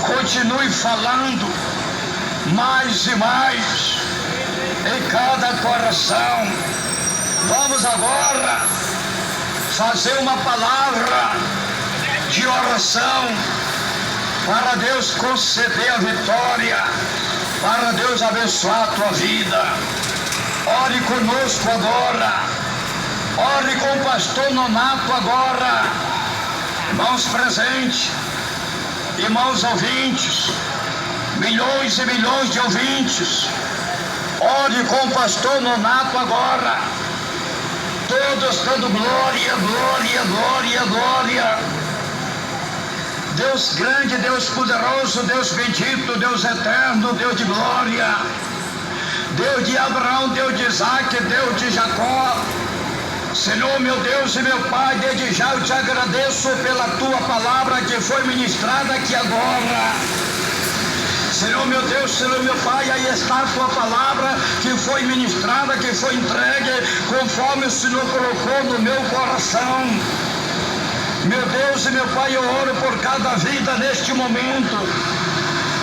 continue falando mais e mais em cada coração. Vamos agora fazer uma palavra de oração para Deus conceder a vitória, para Deus abençoar a tua vida. Ore conosco agora, ore com o pastor Nonato agora, irmãos presentes, irmãos ouvintes, milhões e milhões de ouvintes, ore com o pastor Nonato agora, todos dando glória, glória, glória, glória. Deus grande, Deus poderoso, Deus bendito, Deus eterno, Deus de glória, Deus de Abraão, Deus de Isaac, Deus de Jacó. Senhor, meu Deus e meu Pai, desde já eu te agradeço pela tua palavra que foi ministrada aqui agora. Senhor, meu Deus, Senhor, meu Pai, aí está a tua palavra que foi ministrada, que foi entregue, conforme o Senhor colocou no meu coração. Meu Deus e meu Pai, eu oro por cada vida neste momento.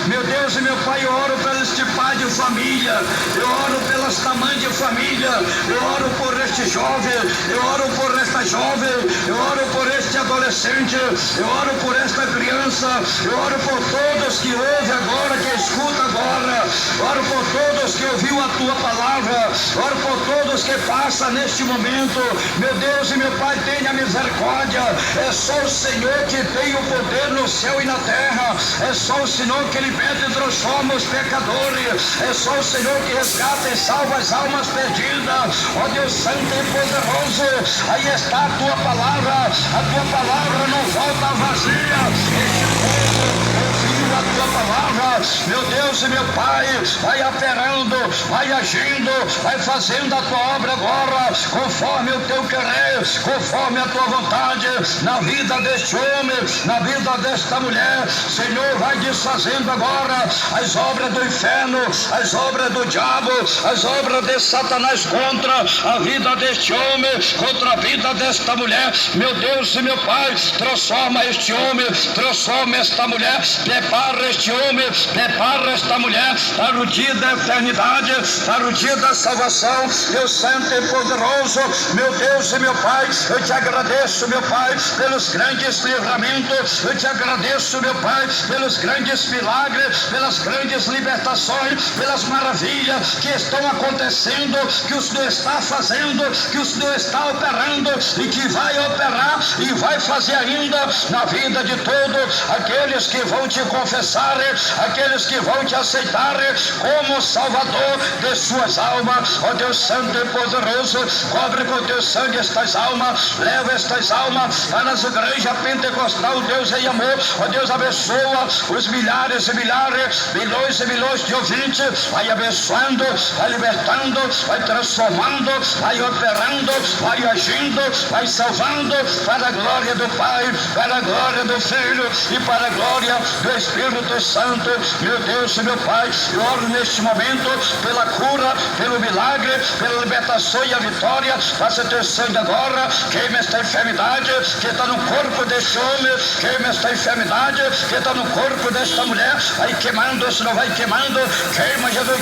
Meu Deus e meu Pai, eu oro por este pai de família, eu oro pelas mães de família, eu oro por este jovem, eu oro por esta jovem, eu oro por este adolescente, eu oro por esta criança, eu oro por todos que ouvem agora, que escutam agora, eu oro por todos que ouviu a tua palavra, eu oro por todos que passam neste momento. Meu Deus e meu Pai, tenha misericórdia. É só o Senhor que tem o poder no céu e na terra, é só o Senhor que liberta e transforma os pecadores, é só o Senhor que resgata e salva as almas perdidas. Ó Deus santo e poderoso, aí está a tua palavra não volta vazia. Este povo ouviu a tua palavra, meu Deus e meu Pai, vai operando, vai agindo, vai fazendo a tua obra agora, conforme o teu querer, conforme a tua vontade, na vida deste homem, na vida desta mulher. Senhor, vai desfazendo agora as obras do inferno, as obras do diabo, as obras de Satanás contra a vida deste homem, contra a vida desta mulher. Meu Deus e meu Pai, transforma este homem, transforma esta mulher, prepara este homem, prepara esta mulher para o dia da eternidade, para o dia da salvação. Deus santo e poderoso, meu Deus e meu Pai, eu te agradeço, meu Pai, pelos grandes livramentos, eu te agradeço, meu Pai, pelos grandes milagres, pelas grandes libertações, pelas maravilhas que estão acontecendo, que o Senhor está fazendo, que o Senhor está operando e que vai operar e vai fazer ainda na vida de todos aqueles que vão te confessar, aqueles que vão te aceitar como Salvador de suas almas. Ó Deus santo e poderoso, cobre com teu sangue estas almas, leva estas almas para as igrejas pentecostal, Deus em amor. Ó Deus, abençoa os milhares e milhares, milhões e milhões de ouvintes, vai abençoando, vai libertando, vai transformando, vai operando, vai agindo, vai salvando, para a glória do Pai, para a glória do Filho e para a glória do Espírito Santo. Meu Deus e meu Pai, eu oro neste momento pela cura, pelo milagre, pela libertação e a vitória. Faça teu sangue agora, queima esta enfermidade que está no corpo deste homem, queima esta enfermidade que está no corpo desta mulher, vai queimando, Senhor, vai queimando, queima Jesus,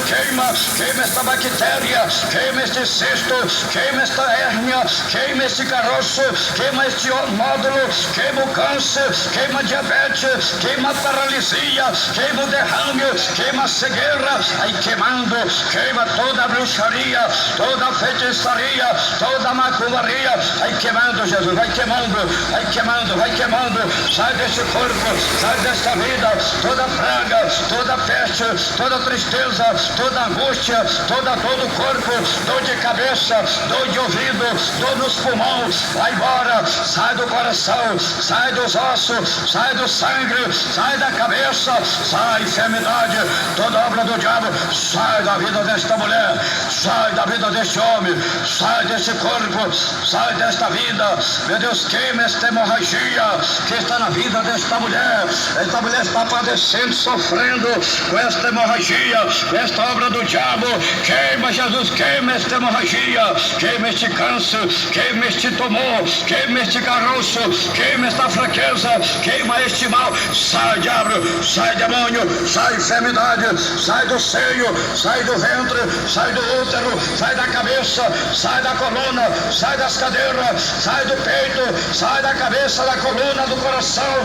queima esta bactéria, queima este cisto, queima esta hérnia, queima este caroço, queima este nódulo, queima o câncer, queima a diabetes, queima a paralisia, queima o derrame, queima a cegueira, vai queimando, queima toda a bruxaria, toda a feitiçaria, toda a macumbaria, vai queimando, Jesus, vai queimando, vai queimando, vai queimando, sai desse corpo, sai dessa vida, toda praga, toda peste, toda tristeza, toda angústia, toda dor do corpo, dor de cabeça, dor de ouvido, dor nos pulmões, vai embora, sai do coração, sai dos ossos, sai do sangue, sai da cabeça, sai enfermidade, toda obra do diabo, sai da vida desta mulher, sai da vida deste homem, sai desse corpo, sai desta vida, meu Deus, queima esta hemorragia que está na vida desta mulher. Esta mulher está padecendo, sofrendo com esta hemorragia, com esta obra do diabo. Queima, Jesus, queima esta hemorragia, queima este câncer, queima este tumor, queima este caroço, queima esta fraqueza, queima este mal. Sai, diabo, sai, demônio, sai, enfermidade, sai do seio, sai do ventre, sai do útero, sai da cabeça, sai da coluna, sai das cadeiras, sai do peito, sai da cabeça, da coluna, do coração,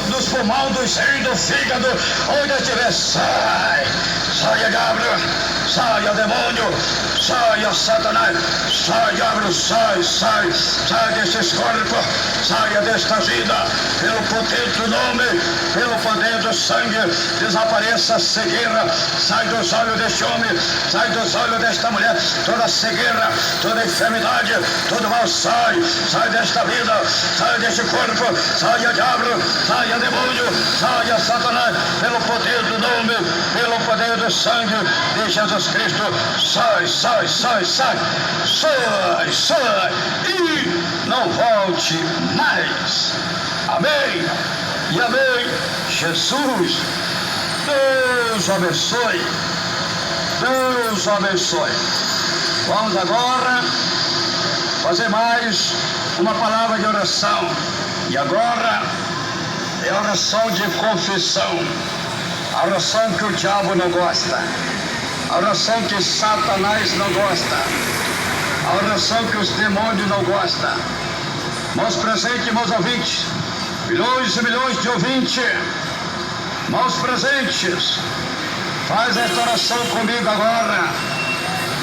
dos pulmões, dos rins, do fígado, onde estiver, sai, saia, diabo, saia, demônio, saia, Satanás, sai, diabo, sai, sai, sai desses corpos, saia desta vida, pelo poder do nome, pelo poder do sangue, desapareça a cegueira, sai dos olhos deste homem, sai dos olhos desta mulher, toda cegueira, toda enfermidade, todo mal, sai, sai desta vida, sai deste corpo, saia, diabo, saia, demônio, saia, Satanás, pelo poder do nome, pelo poder do sangue de Jesus Cristo, sai, sai, sai, sai, sai, sai, e não volte mais. Amém e amém. Jesus, Deus abençoe, Deus abençoe. Vamos agora fazer mais uma palavra de oração, e agora é a oração de confissão, a oração que o diabo não gosta, a oração que Satanás não gosta, a oração que os demônios não gostam. Irmãos presentes, irmãos ouvintes, milhões e milhões de ouvintes, irmãos presentes, faz esta oração comigo agora,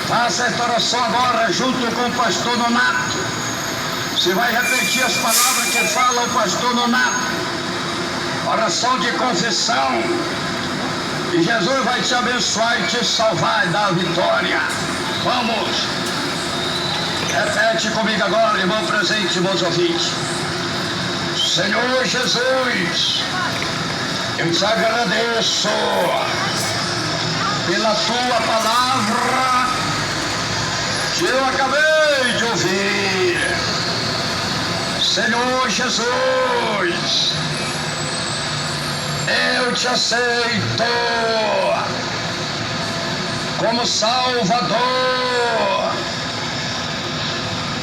faça esta oração agora junto com o pastor Nonato. Você vai repetir as palavras que fala o pastor Nonato, oração de confissão, e Jesus vai te abençoar e te salvar e dar a vitória. Vamos, repete comigo agora, irmão presente, irmãos ouvintes. Senhor Jesus, eu te agradeço pela tua palavra que eu acabei de ouvir. Senhor Jesus, eu te aceito como Salvador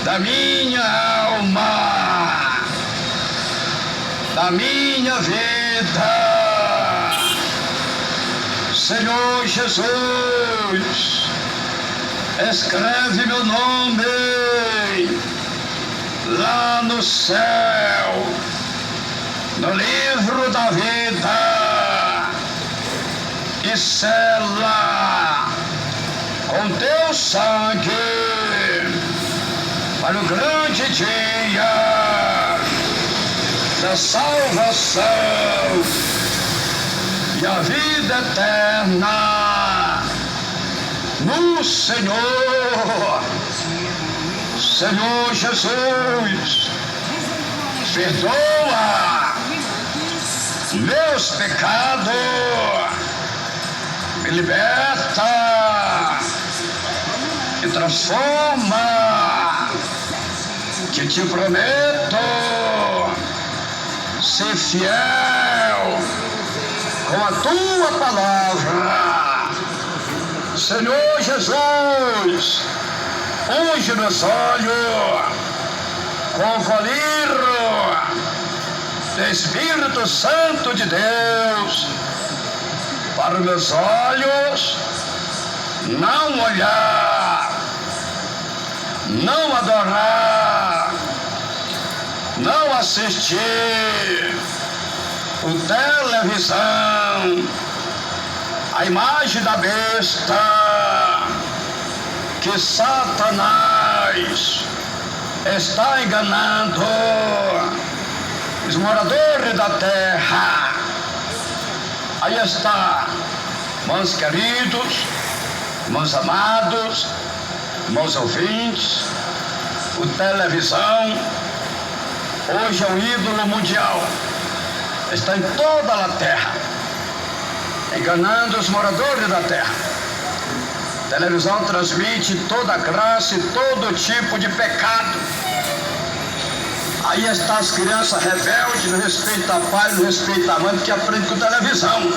da minha alma, da minha vida. Senhor Jesus, escreve meu nome lá no céu, no livro da vida, e sela com teu sangue para o grande dia da salvação e a vida eterna no Senhor. Senhor Jesus, perdoa meus pecados, me liberta e transforma, que te prometo ser fiel com a tua palavra. Senhor Jesus, unge meus olhos com o colírio do Espírito Santo de Deus, para os meus olhos não olhar, não adorar, não assistir o televisão, a imagem da besta, que Satanás está enganando os moradores da terra. Aí está, irmãos queridos, irmãos amados, irmãos ouvintes, o televisão hoje é um ídolo mundial, está em toda a terra, enganando os moradores da terra. A televisão transmite toda graça e todo tipo de pecado. Aí estão as crianças rebeldes, não respeitam a pai, não respeitam a mãe, porque aprende com televisão.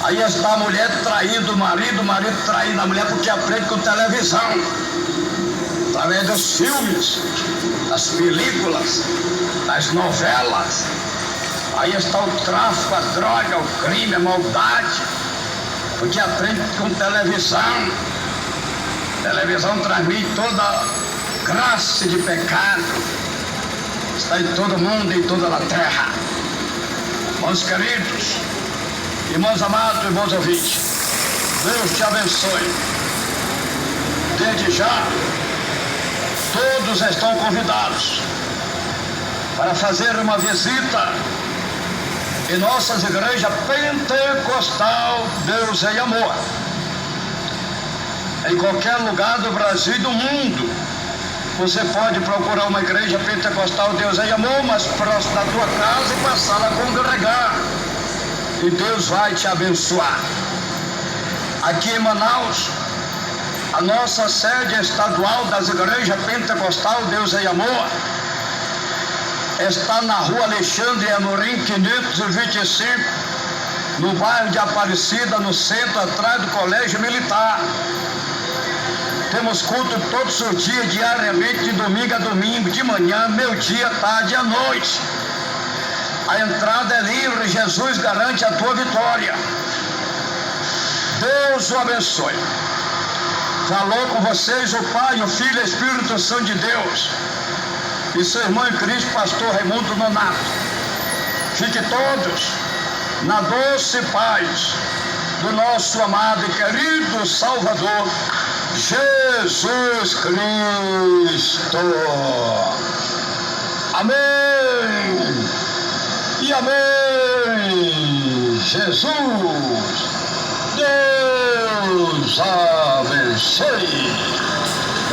Aí está a mulher traindo o marido traindo a mulher, porque aprende com televisão. Através dos filmes, das películas, das novelas. Aí está o tráfico, a droga, o crime, a maldade, porque aprende com televisão. A televisão transmite toda graça de pecado. Está em todo mundo, em toda a terra. Irmãos queridos, irmãos amados, irmãos ouvintes, Deus te abençoe. Desde já, todos estão convidados para fazer uma visita em nossas igrejas pentecostal Deus em Amor, em qualquer lugar do Brasil e do mundo. Você pode procurar uma igreja pentecostal Deus em Amor, mas próximo da tua casa, e passar a congregar, e Deus vai te abençoar. Aqui em Manaus, a nossa sede estadual das igrejas pentecostal Deus em Amor está na rua Alexandre Amorim 525, no bairro de Aparecida, no centro, atrás do Colégio Militar. Temos culto todos os dias, diariamente, de domingo a domingo, de manhã, meio-dia, tarde e à noite. A entrada é livre, Jesus garante a tua vitória. Deus o abençoe. Falou com vocês o Pai, o Filho e o Espírito Santo de Deus. E seu irmão em Cristo, pastor Raimundo Nonato. Fique todos na doce paz do nosso amado e querido Salvador, Jesus Cristo. Amém e amém. Jesus, Deus abençoe.